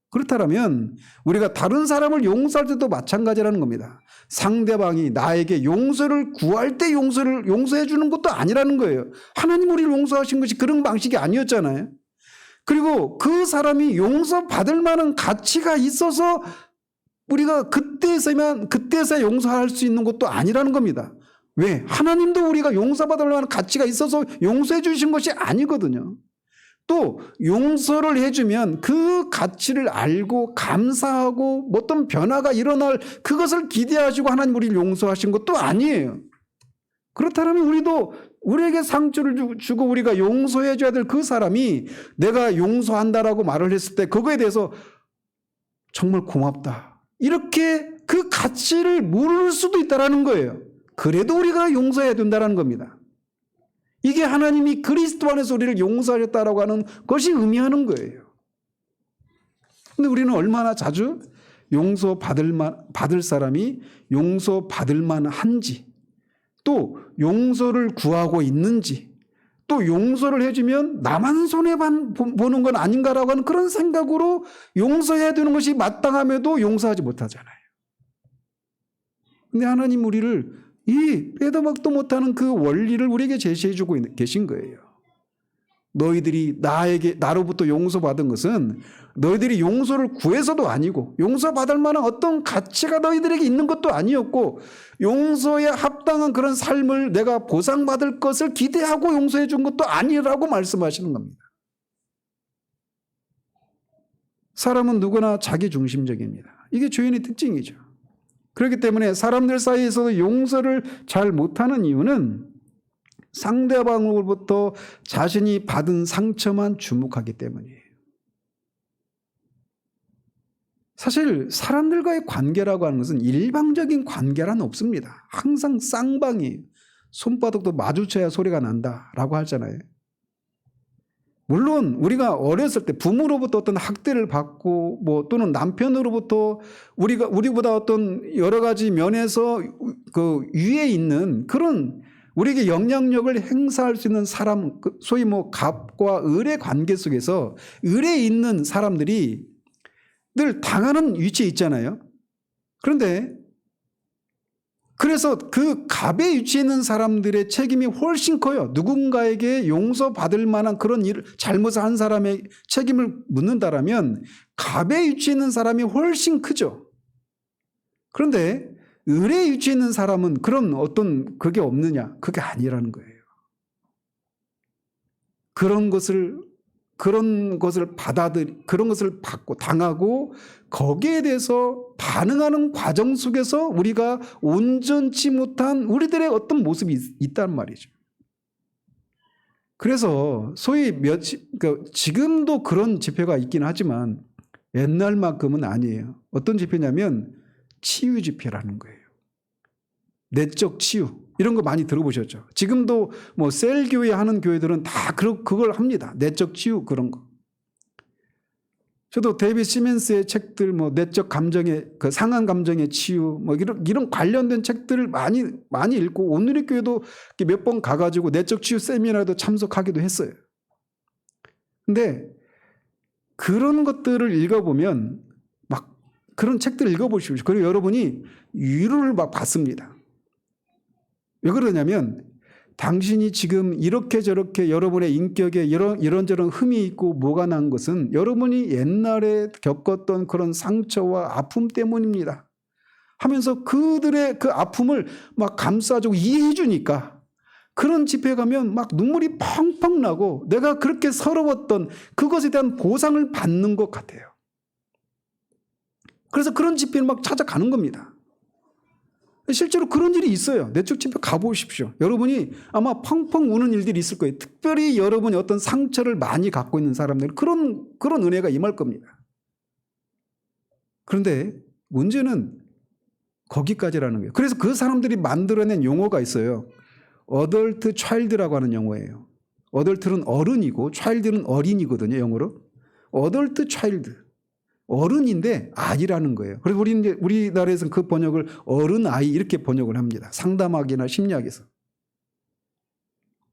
그렇다면 우리가 다른 사람을 용서할 때도 마찬가지라는 겁니다. 상대방이 나에게 용서를 구할 때 용서해 주는 것도 아니라는 거예요. 하나님 우리를 용서하신 것이 그런 방식이 아니었잖아요. 그리고 그 사람이 용서받을 만한 가치가 있어서 우리가 그때서야 용서할 수 있는 것도 아니라는 겁니다. 왜? 하나님도 우리가 용서받을 만한 가치가 있어서 용서해 주신 것이 아니거든요. 또 용서를 해주면 그 가치를 알고 감사하고 어떤 변화가 일어날 그것을 기대하시고 하나님 우리를 용서하신 것도 아니에요. 그렇다면 우리도 우리에게 상처를 주고 우리가 용서해 줘야 될 그 사람이 내가 용서한다라고 말을 했을 때 그거에 대해서 정말 고맙다. 이렇게 그 가치를 모를 수도 있다는 거예요. 그래도 우리가 용서해야 된다는 겁니다. 이게 하나님이 그리스도 안에서 우리를 용서하셨다라고 하는 것이 의미하는 거예요. 근데 우리는 얼마나 자주 받을 사람이 용서받을 만한지, 또 용서를 구하고 있는지, 또 용서를 해주면 나만 손해보는 건 아닌가라고 하는 그런 생각으로 용서해야 되는 것이 마땅함에도 용서하지 못하잖아요. 근데 하나님 우리를 이 빼도 박도 못하는 그 원리를 우리에게 제시해주고 계신 거예요. 너희들이 나로부터 용서받은 것은 너희들이 용서를 구해서도 아니고 용서받을 만한 어떤 가치가 너희들에게 있는 것도 아니었고 용서에 합당한 그런 삶을 내가 보상받을 것을 기대하고 용서해 준 것도 아니라고 말씀하시는 겁니다. 사람은 누구나 자기중심적입니다. 이게 죄인의 특징이죠. 그렇기 때문에 사람들 사이에서도 용서를 잘 못하는 이유는 상대방으로부터 자신이 받은 상처만 주목하기 때문이에요. 사실 사람들과의 관계라고 하는 것은 일방적인 관계란 없습니다. 항상 쌍방이에요. 손바닥도 마주쳐야 소리가 난다라고 하잖아요. 물론 우리가 어렸을 때 부모로부터 어떤 학대를 받고 또는 남편으로부터 우리보다 어떤 여러 가지 면에서 그 위에 있는 그런 우리에게 영향력을 행사할 수 있는 사람, 소위 갑과 을의 관계 속에서 을에 있는 사람들이 늘 당하는 위치에 있잖아요. 그런데 그래서 그 갑에 위치해 있는 사람들의 책임이 훨씬 커요. 누군가에게 용서받을 만한 그런 잘못을 한 사람의 책임을 묻는다라면 갑에 위치해 있는 사람이 훨씬 크죠. 그런데 을에 위치해 있는 사람은 그런 어떤 그게 없느냐? 그게 아니라는 거예요. 그런 것을 받고 당하고 거기에 대해서 반응하는 과정 속에서 우리가 온전치 못한 우리들의 어떤 모습이 있단 말이죠. 그래서 소위 지금도 그런 집회가 있긴 하지만 옛날만큼은 아니에요. 어떤 집회냐면 치유 집회라는 거예요. 내적 치유. 이런 거 많이 들어보셨죠? 지금도 셀교회 하는 교회들은 다 그걸 합니다. 내적 치유 그런 거. 저도 데이비드 시멘스의 책들 내적 감정의 상한 감정의 치유 이런 관련된 책들을 많이 읽고 오늘의 교회도 몇 번 가가지고 내적 치유 세미나에도 참석하기도 했어요. 근데 그런 것들을 읽어보면 그런 책들을 읽어보십시오. 그리고 여러분이 위로를 받습니다. 왜 그러냐면 당신이 지금 이렇게 저렇게 여러분의 인격에 이런저런 흠이 있고 뭐가 난 것은 여러분이 옛날에 겪었던 그런 상처와 아픔 때문입니다. 하면서 그들의 그 아픔을 감싸주고 이해해 주니까 그런 집회 가면 눈물이 펑펑 나고 내가 그렇게 서러웠던 그것에 대한 보상을 받는 것 같아요. 그래서 그런 집회를 찾아가는 겁니다. 실제로 그런 일이 있어요. 내적 집회 가보십시오. 여러분이 아마 펑펑 우는 일들이 있을 거예요. 특별히 여러분이 어떤 상처를 많이 갖고 있는 사람들 그런 은혜가 임할 겁니다. 그런데 문제는 거기까지라는 거예요. 그래서 그 사람들이 만들어낸 용어가 있어요. 어덜트 차일드라고 하는 용어예요. 어덜트는 어른이고 차일드는 어린이거든요. 영어로. 어덜트 차일드. 어른인데 아이라는 거예요. 그래서 우리나라에서는 그 번역을 어른 아이 이렇게 번역을 합니다. 상담학이나 심리학에서.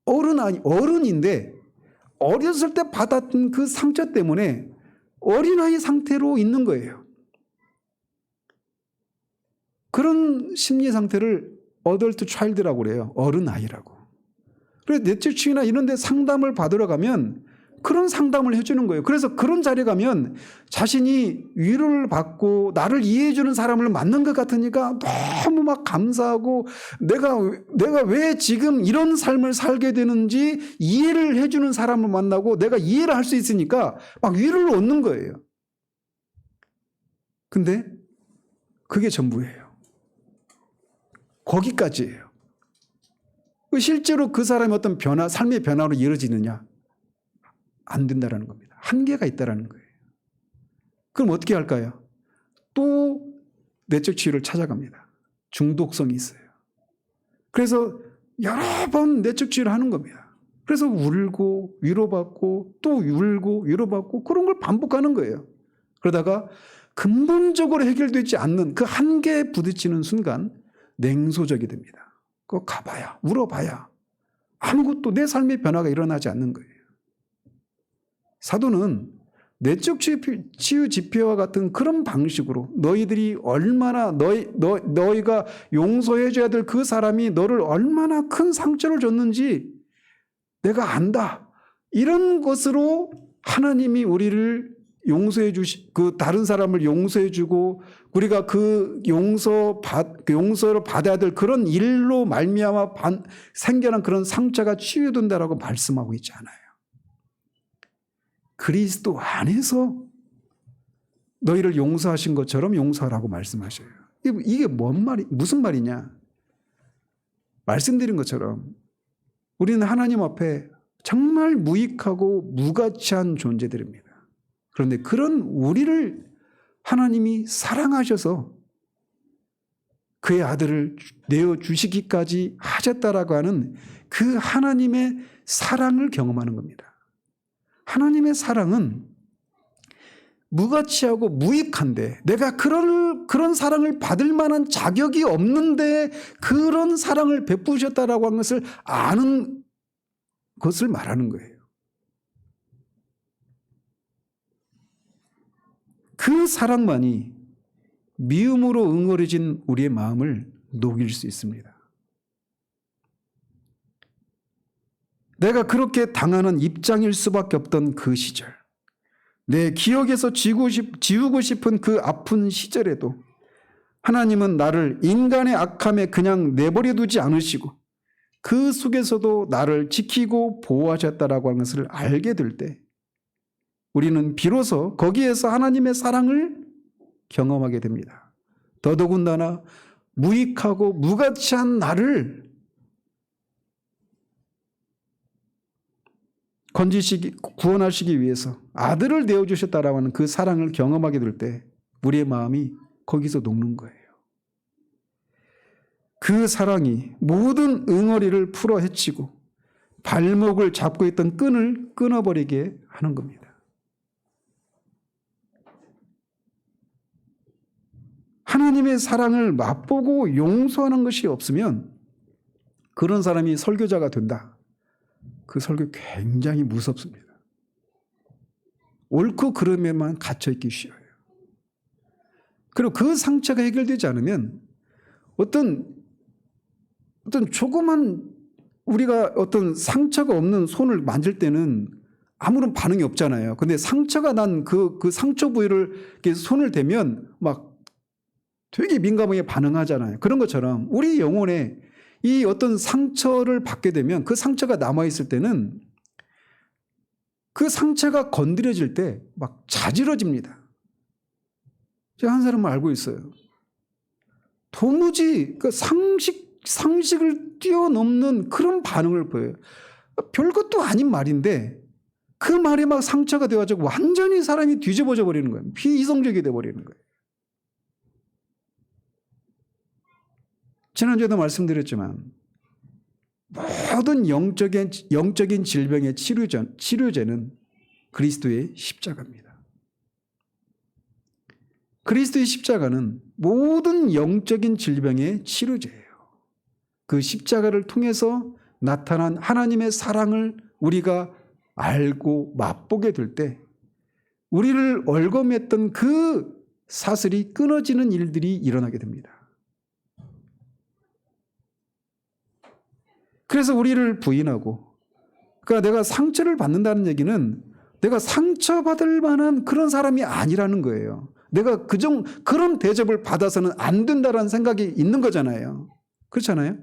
어른 아이, 어른인데 어렸을 때 받았던 그 상처 때문에 어린아이 상태로 있는 거예요. 그런 심리 상태를 어덜트 차일드라고 그래요. 어른 아이라고. 그래서 내적 치유나 이런 데 상담을 받으러 가면 그런 상담을 해주는 거예요. 그래서 그런 자리에 가면 자신이 위로를 받고 나를 이해해 주는 사람을 만난 것 같으니까 너무 감사하고 내가 왜 지금 이런 삶을 살게 되는지 이해를 해주는 사람을 만나고 내가 이해를 할 수 있으니까 위로를 얻는 거예요. 근데 그게 전부예요. 거기까지예요. 실제로 그 사람의 어떤 삶의 변화로 이어지느냐? 안 된다라는 겁니다. 한계가 있다라는 거예요. 그럼 어떻게 할까요? 또 내적 치유를 찾아갑니다. 중독성이 있어요. 그래서 여러 번 내적 치유를 하는 겁니다. 그래서 울고 위로받고 또 울고 위로받고 그런 걸 반복하는 거예요. 그러다가 근본적으로 해결되지 않는 그 한계에 부딪히는 순간 냉소적이 됩니다. 그거 가봐야, 울어봐야 아무것도 내 삶의 변화가 일어나지 않는 거예요. 사도는 내적 치유 집회와 같은 그런 방식으로 너희들이 얼마나 너희가 용서해줘야 될 그 사람이 너를 얼마나 큰 상처를 줬는지 내가 안다. 이런 것으로 하나님이 우리를 용서해 그 다른 사람을 용서해 주고 우리가 그 용서를 받아야 될 그런 일로 말미암아 생겨난 그런 상처가 치유된다라고 말씀하고 있지 않아요. 그리스도 안에서 너희를 용서하신 것처럼 용서하라고 말씀하셔요. 이게 무슨 말이냐? 말씀드린 것처럼 우리는 하나님 앞에 정말 무익하고 무가치한 존재들입니다. 그런데 그런 우리를 하나님이 사랑하셔서 그의 아들을 내어주시기까지 하셨다라고 하는 그 하나님의 사랑을 경험하는 겁니다. 하나님의 사랑은 무가치하고 무익한데 내가 그런 사랑을 받을 만한 자격이 없는데 그런 사랑을 베푸셨다라고 하는 것을 아는 것을 말하는 거예요. 그 사랑만이 미움으로 응어려진 우리의 마음을 녹일 수 있습니다. 내가 그렇게 당하는 입장일 수밖에 없던 그 시절, 내 기억에서 지우고 싶은 그 아픈 시절에도 하나님은 나를 인간의 악함에 그냥 내버려 두지 않으시고 그 속에서도 나를 지키고 보호하셨다라고 하는 것을 알게 될 때 우리는 비로소 거기에서 하나님의 사랑을 경험하게 됩니다. 더더군다나 무익하고 무가치한 나를 구원하시기 위해서 아들을 내어주셨다라고 하는 그 사랑을 경험하게 될 때 우리의 마음이 거기서 녹는 거예요. 그 사랑이 모든 응어리를 풀어 헤치고 발목을 잡고 있던 끈을 끊어버리게 하는 겁니다. 하나님의 사랑을 맛보고 용서하는 것이 없으면 그런 사람이 설교자가 된다. 그 설교 굉장히 무섭습니다. 옳고 그름에만 갇혀있기 쉬워요. 그리고 그 상처가 해결되지 않으면 어떤 조그만 우리가 어떤 상처가 없는 손을 만질 때는 아무런 반응이 없잖아요. 근데 상처가 난 그 상처 부위를 이렇게 손을 대면 막 되게 민감하게 반응하잖아요. 그런 것처럼 우리 영혼에 이 어떤 상처를 받게 되면 그 상처가 남아있을 때는 그 상처가 건드려질 때 막 자지러집니다. 제가 한 사람을 알고 있어요. 도무지 그 상식을 뛰어넘는 그런 반응을 보여요. 별것도 아닌 말인데 그 말에 막 상처가 되어가지고 완전히 사람이 뒤집어져 버리는 거예요. 비이성적이 되어버리는 거예요. 지난주에도 말씀드렸지만 모든 영적인 질병의 치료제는 그리스도의 십자가입니다. 그리스도의 십자가는 모든 영적인 질병의 치료제예요. 그 십자가를 통해서 나타난 하나님의 사랑을 우리가 알고 맛보게 될 때 우리를 얽어맸던 그 사슬이 끊어지는 일들이 일어나게 됩니다. 그래서 우리를 부인하고, 그러니까 내가 상처를 받는다는 얘기는 내가 상처받을 만한 그런 사람이 아니라는 거예요. 내가 그런 대접을 받아서는 안 된다라는 생각이 있는 거잖아요. 그렇잖아요?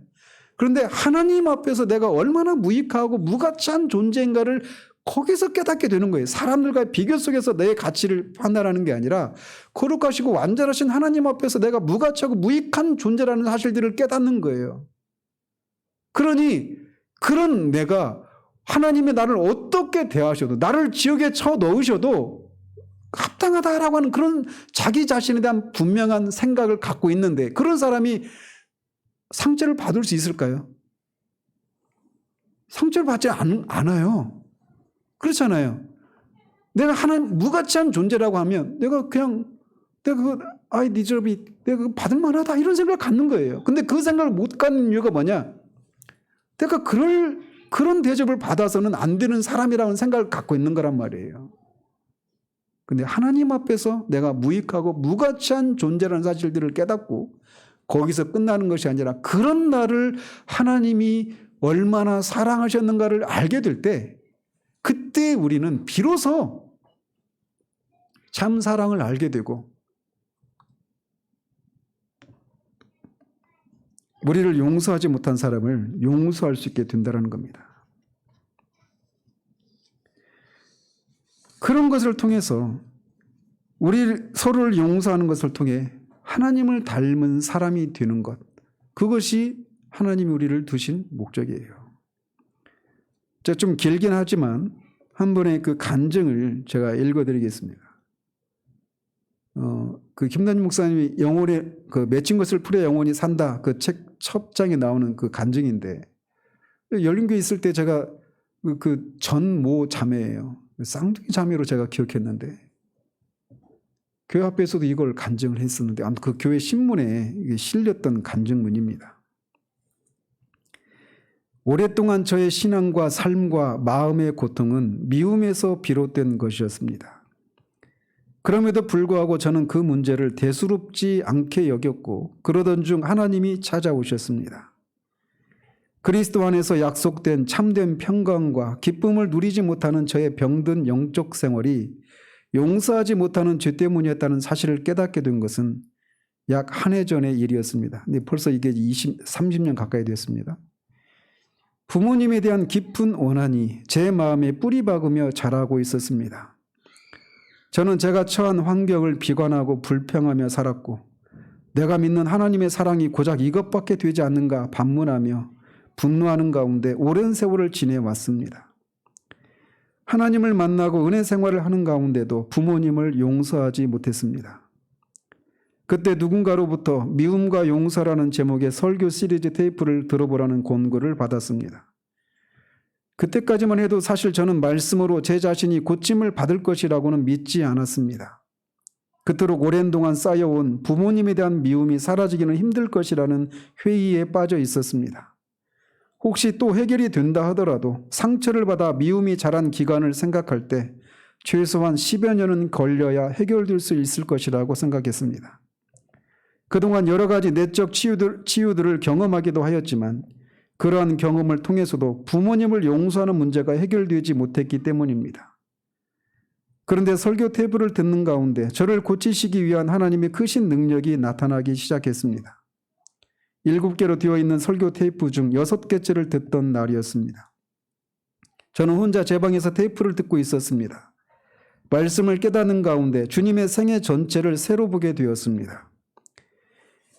그런데 하나님 앞에서 내가 얼마나 무익하고 무가치한 존재인가를 거기서 깨닫게 되는 거예요. 사람들과 비교 속에서 내 가치를 판단하는 게 아니라 거룩하시고 완전하신 하나님 앞에서 내가 무가치하고 무익한 존재라는 사실들을 깨닫는 거예요. 그러니 그런 내가 하나님이 나를 어떻게 대하셔도 나를 지옥에 쳐 넣으셔도 합당하다라고 하는 그런 자기 자신에 대한 분명한 생각을 갖고 있는데 그런 사람이 상처를 받을 수 있을까요? 상처를 받지 않아요. 그렇잖아요. 내가 하나님 무가치한 존재라고 하면 내가 I deserve it. 내가 그거 받을 만하다. 이런 생각을 갖는 거예요. 근데 그 생각을 못 갖는 이유가 뭐냐? 내가 그런 대접을 받아서는 안 되는 사람이라는 생각을 갖고 있는 거란 말이에요. 근데 하나님 앞에서 내가 무익하고 무가치한 존재라는 사실들을 깨닫고 거기서 끝나는 것이 아니라 그런 나를 하나님이 얼마나 사랑하셨는가를 알게 될 때 그때 우리는 비로소 참 사랑을 알게 되고 우리를 용서하지 못한 사람을 용서할 수 있게 된다는 겁니다. 그런 것을 통해서 우리 서로를 용서하는 것을 통해 하나님을 닮은 사람이 되는 것, 그것이 하나님이 우리를 두신 목적이에요. 제가 좀 길긴 하지만 한 번의 그 간증을 제가 읽어드리겠습니다. 그 김단일 목사님이 영혼의 그 맺힌 것을 풀어 영혼이 산다 그 책 첫 장에 나오는 그 간증인데, 열린교회 있을 때 제가 그 전모 자매예요. 쌍둥이 자매로 제가 기억했는데 교회 앞에서도 이걸 간증을 했었는데 아무튼 그 교회 신문에 실렸던 간증문입니다. 오랫동안 저의 신앙과 삶과 마음의 고통은 미움에서 비롯된 것이었습니다. 그럼에도 불구하고 저는 그 문제를 대수롭지 않게 여겼고 그러던 중 하나님이 찾아오셨습니다. 그리스도 안에서 약속된 참된 평강과 기쁨을 누리지 못하는 저의 병든 영적 생활이 용서하지 못하는 죄 때문이었다는 사실을 깨닫게 된 것은 약 한 해 전의 일이었습니다. 근데 벌써 이게 30년 가까이 됐습니다. 부모님에 대한 깊은 원한이 제 마음에 뿌리 박으며 자라고 있었습니다. 저는 제가 처한 환경을 비관하고 불평하며 살았고 내가 믿는 하나님의 사랑이 고작 이것밖에 되지 않는가 반문하며 분노하는 가운데 오랜 세월을 지내왔습니다. 하나님을 만나고 은혜 생활을 하는 가운데도 부모님을 용서하지 못했습니다. 그때 누군가로부터 미움과 용서라는 제목의 설교 시리즈 테이프를 들어보라는 권고를 받았습니다. 그때까지만 해도 사실 저는 말씀으로 제 자신이 고침을 받을 것이라고는 믿지 않았습니다. 그토록 오랜 동안 쌓여온 부모님에 대한 미움이 사라지기는 힘들 것이라는 회의에 빠져 있었습니다. 혹시 또 해결이 된다 하더라도 상처를 받아 미움이 자란 기간을 생각할 때 최소한 10여 년은 걸려야 해결될 수 있을 것이라고 생각했습니다. 그동안 여러 가지 내적 치유들을 경험하기도 하였지만 그러한 경험을 통해서도 부모님을 용서하는 문제가 해결되지 못했기 때문입니다. 그런데 설교 테이프를 듣는 가운데 저를 고치시기 위한 하나님의 크신 능력이 나타나기 시작했습니다. 7개로 되어 있는 설교 테이프 중 6개째를 듣던 날이었습니다. 저는 혼자 제 방에서 테이프를 듣고 있었습니다. 말씀을 깨닫는 가운데 주님의 생애 전체를 새로 보게 되었습니다.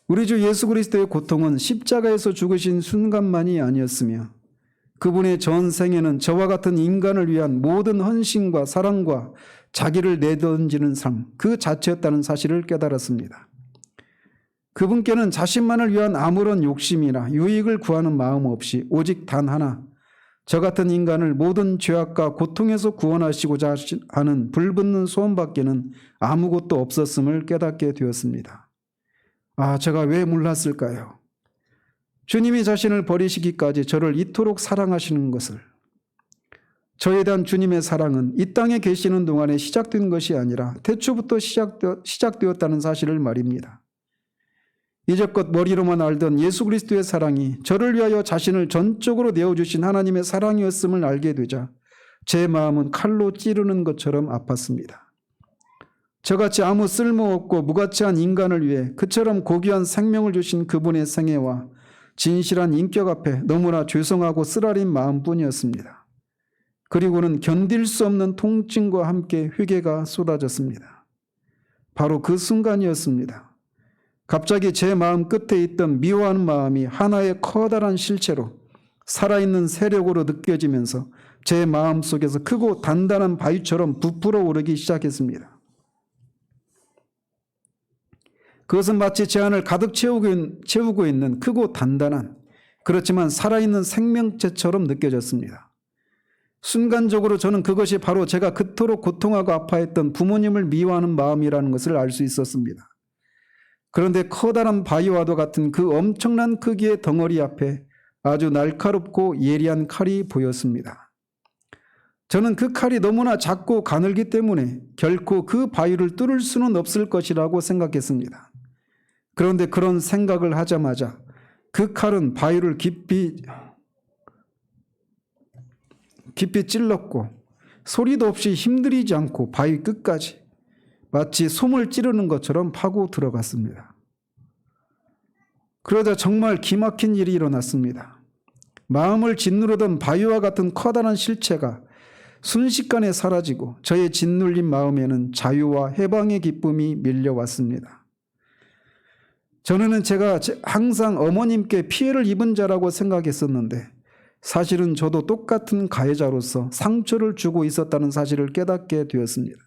우리 주 예수 그리스도의 고통은 십자가에서 죽으신 순간만이 아니었으며 그분의 전 생애는 저와 같은 인간을 위한 모든 헌신과 사랑과 자기를 내던지는 삶 그 자체였다는 사실을 깨달았습니다. 그분께는 자신만을 위한 아무런 욕심이나 유익을 구하는 마음 없이 오직 단 하나 저 같은 인간을 모든 죄악과 고통에서 구원하시고자 하는 불붙는 소원밖에는 아무것도 없었음을 깨닫게 되었습니다. 제가 왜 몰랐을까요? 주님이 자신을 버리시기까지 저를 이토록 사랑하시는 것을. 저에 대한 주님의 사랑은 이 땅에 계시는 동안에 시작된 것이 아니라 태초부터 시작되었다는 사실을 말입니다. 이제껏 머리로만 알던 예수 그리스도의 사랑이 저를 위하여 자신을 전적으로 내어주신 하나님의 사랑이었음을 알게 되자 제 마음은 칼로 찌르는 것처럼 아팠습니다. 저같이 아무 쓸모없고 무가치한 인간을 위해 그처럼 고귀한 생명을 주신 그분의 생애와 진실한 인격 앞에 너무나 죄송하고 쓰라린 마음뿐이었습니다. 그리고는 견딜 수 없는 통증과 함께 회개가 쏟아졌습니다. 바로 그 순간이었습니다. 갑자기 제 마음 끝에 있던 미워하는 마음이 하나의 커다란 실체로 살아있는 세력으로 느껴지면서 제 마음 속에서 크고 단단한 바위처럼 부풀어 오르기 시작했습니다. 그것은 마치 제 안을 가득 채우고 있는 크고 단단한 그렇지만 살아있는 생명체처럼 느껴졌습니다. 순간적으로 저는 그것이 바로 제가 그토록 고통하고 아파했던 부모님을 미워하는 마음이라는 것을 알 수 있었습니다. 그런데 커다란 바위와도 같은 그 엄청난 크기의 덩어리 앞에 아주 날카롭고 예리한 칼이 보였습니다. 저는 그 칼이 너무나 작고 가늘기 때문에 결코 그 바위를 뚫을 수는 없을 것이라고 생각했습니다. 그런데 그런 생각을 하자마자 그 칼은 바위를 깊이 찔렀고 소리도 없이 힘들이지 않고 바위 끝까지 마치 솜을 찌르는 것처럼 파고 들어갔습니다. 그러자 정말 기막힌 일이 일어났습니다. 마음을 짓누르던 바위와 같은 커다란 실체가 순식간에 사라지고 저의 짓눌린 마음에는 자유와 해방의 기쁨이 밀려왔습니다. 전에는 제가 항상 어머님께 피해를 입은 자라고 생각했었는데 사실은 저도 똑같은 가해자로서 상처를 주고 있었다는 사실을 깨닫게 되었습니다.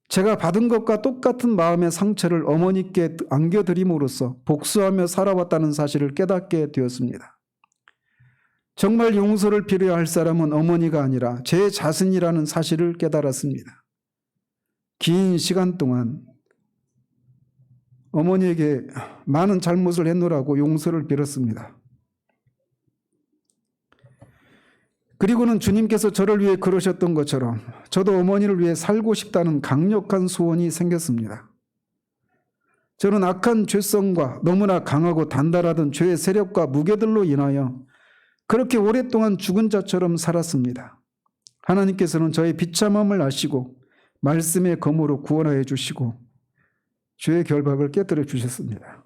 제가 받은 것과 똑같은 마음의 상처를 어머니께 안겨드림으로써 복수하며 살아왔다는 사실을 깨닫게 되었습니다. 정말 용서를 빌어야 할 사람은 어머니가 아니라 제 자신이라는 사실을 깨달았습니다. 긴 시간 동안 어머니에게 많은 잘못을 했노라고 용서를 빌었습니다. 그리고는 주님께서 저를 위해 그러셨던 것처럼 저도 어머니를 위해 살고 싶다는 강력한 소원이 생겼습니다. 저는 악한 죄성과 너무나 강하고 단단하던 죄의 세력과 무게들로 인하여 그렇게 오랫동안 죽은 자처럼 살았습니다. 하나님께서는 저의 비참함을 아시고 말씀의 검으로 구원하여 주시고 죄의 결박을 깨뜨려 주셨습니다.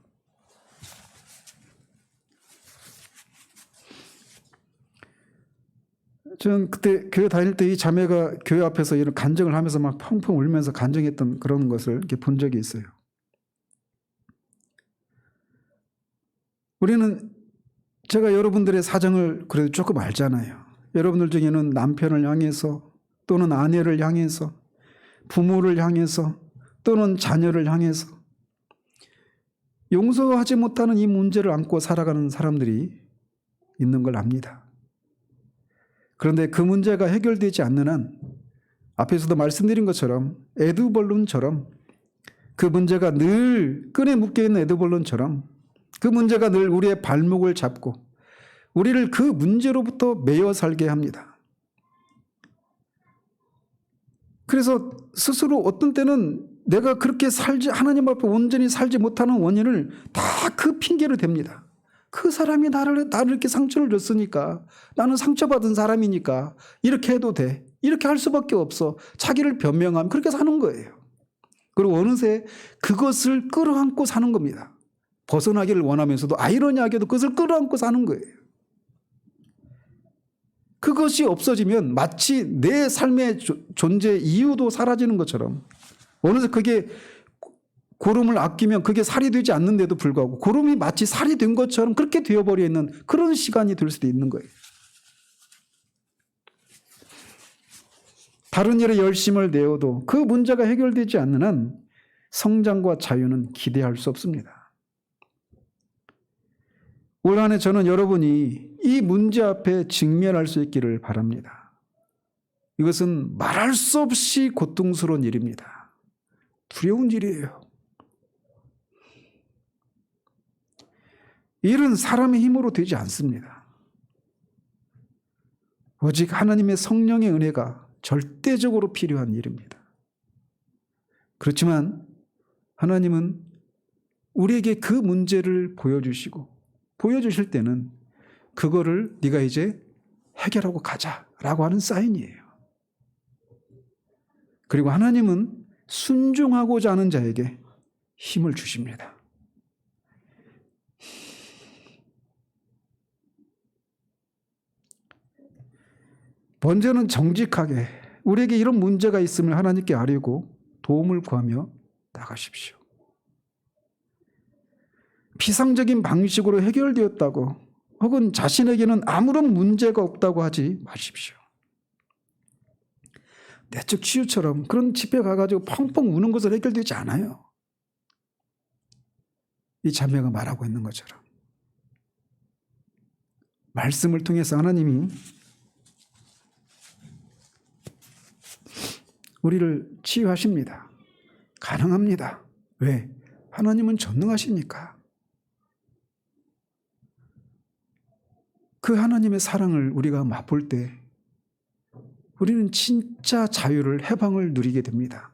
저는 그때 교회 다닐 때 이 자매가 교회 앞에서 이런 간증을 하면서 막 펑펑 울면서 간증했던 그런 것을 이렇게 본 적이 있어요. 우리는 제가 여러분들의 사정을 그래도 조금 알잖아요. 여러분들 중에는 남편을 향해서 또는 아내를 향해서 부모를 향해서 또는 자녀를 향해서 용서하지 못하는 이 문제를 안고 살아가는 사람들이 있는 걸 압니다. 그런데 그 문제가 해결되지 않는 한 앞에서도 말씀드린 것처럼 에드벌룬처럼 그 문제가 늘 끈에 묶여있는 에드벌룬처럼 그 문제가 늘 우리의 발목을 잡고 우리를 그 문제로부터 매여 살게 합니다. 그래서 스스로 어떤 때는 내가 그렇게 하나님 앞에 온전히 살지 못하는 원인을 다 그 핑계로 댑니다. 그 사람이 나를 이렇게 상처를 줬으니까 나는 상처받은 사람이니까 이렇게 해도 돼. 이렇게 할 수밖에 없어. 자기를 변명하면 그렇게 사는 거예요. 그리고 어느새 그것을 끌어안고 사는 겁니다. 벗어나기를 원하면서도 아이러니하게도 그것을 끌어안고 사는 거예요. 그것이 없어지면 마치 내 삶의 존재 이유도 사라지는 것처럼 어느새 그게 고름을 아끼면 그게 살이 되지 않는데도 불구하고 고름이 마치 살이 된 것처럼 그렇게 되어버려 있는 그런 시간이 될 수도 있는 거예요. 다른 일에 열심을 내어도 그 문제가 해결되지 않는 한 성장과 자유는 기대할 수 없습니다. 올 한 해 저는 여러분이 이 문제 앞에 직면할 수 있기를 바랍니다. 이것은 말할 수 없이 고통스러운 일입니다. 두려운 일이에요. 일은 사람의 힘으로 되지 않습니다. 오직 하나님의 성령의 은혜가 절대적으로 필요한 일입니다. 그렇지만 하나님은 우리에게 그 문제를 보여주실 때는 그거를 네가 이제 해결하고 가자라고 하는 사인이에요. 그리고 하나님은 순종하고자 하는 자에게 힘을 주십니다. 먼저는 정직하게 우리에게 이런 문제가 있음을 하나님께 아뢰고 도움을 구하며 나가십시오. 피상적인 방식으로 해결되었다고 혹은 자신에게는 아무런 문제가 없다고 하지 마십시오. 내적 치유처럼 그런 집에 가가지고 펑펑 우는 것을 해결되지 않아요. 이 자매가 말하고 있는 것처럼. 말씀을 통해서 하나님이 우리를 치유하십니다. 가능합니다. 왜? 하나님은 전능하시니까. 그 하나님의 사랑을 우리가 맛볼 때 우리는 진짜 자유를, 해방을 누리게 됩니다.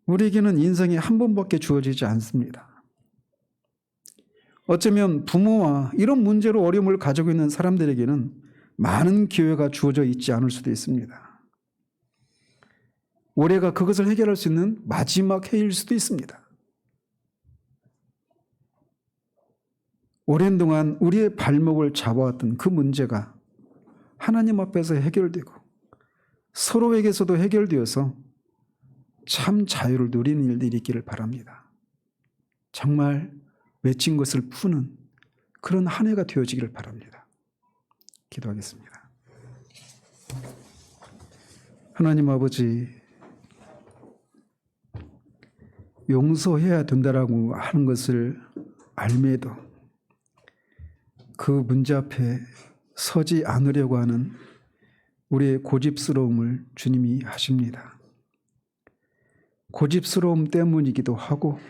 우리에게는 인생이 한 번밖에 주어지지 않습니다. 어쩌면 부모와 이런 문제로 어려움을 가지고 있는 사람들에게는 많은 기회가 주어져 있지 않을 수도 있습니다. 올해가 그것을 해결할 수 있는 마지막 해일 수도 있습니다. 오랜 동안 우리의 발목을 잡아왔던 그 문제가 하나님 앞에서 해결되고 서로에게서도 해결되어서 참 자유를 누리는 일들이 있기를 바랍니다. 정말 맺힌 것을 푸는 그런 한 해가 되어지기를 바랍니다. 기도하겠습니다. 하나님 아버지, 용서해야 된다라고 하는 것을 알매도 그 문제 앞에 서지 않으려고 하는 우리의 고집스러움을 주님이 하십니다. 고집스러움 때문이기도 하고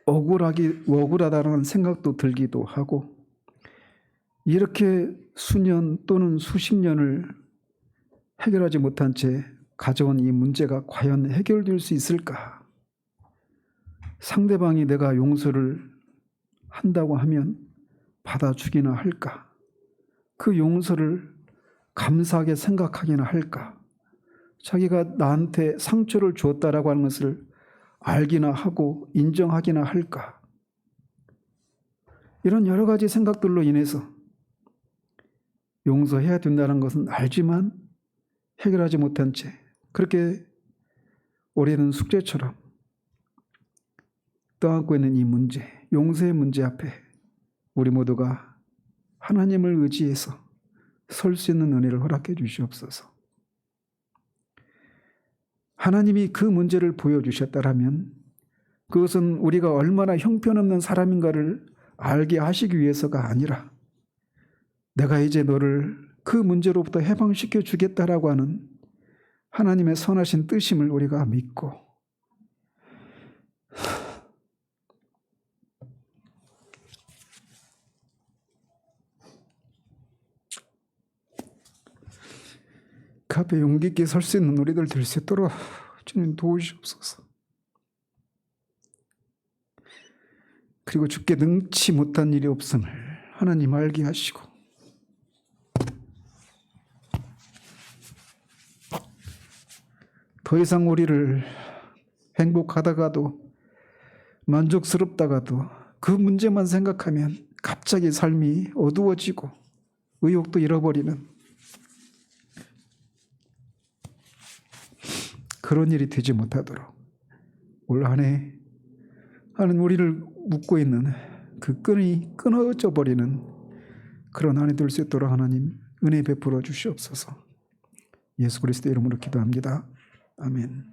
억울하다는 생각도 들기도 하고 이렇게 수년 또는 수십 년을 해결하지 못한 채 가져온 이 문제가 과연 해결될 수 있을까? 상대방이 내가 용서를 한다고 하면 받아주기나 할까? 그 용서를 감사하게 생각하기나 할까? 자기가 나한테 상처를 주었다라고 하는 것을 알기나 하고 인정하기나 할까? 이런 여러 가지 생각들로 인해서 용서해야 된다는 것은 알지만 해결하지 못한 채 그렇게 오래된 숙제처럼 떠안고 있는 이 문제, 용서의 문제 앞에 우리 모두가 하나님을 의지해서 설 수 있는 은혜를 허락해 주시옵소서. 하나님이 그 문제를 보여주셨다라면 그것은 우리가 얼마나 형편없는 사람인가를 알게 하시기 위해서가 아니라 내가 이제 너를 그 문제로부터 해방시켜 주겠다라고 하는 하나님의 선하신 뜻임을 우리가 믿고 그 앞에 용기 있게 설 수 있는 우리들 될 수 있도록 주님 도우시옵소서. 그리고 주께 능치 못한 일이 없음을 하나님 알게 하시고 더 이상 우리를 행복하다가도 만족스럽다가도 그 문제만 생각하면 갑자기 삶이 어두워지고 의욕도 잃어버리는 그런 일이 되지 못하도록 올 한 해 하는 우리를 묶고 있는 그 끈이 끊어져 버리는 그런 한 해 될 수 있도록 하나님 은혜 베풀어 주시옵소서. 예수 그리스도의 이름으로 기도합니다. 아멘.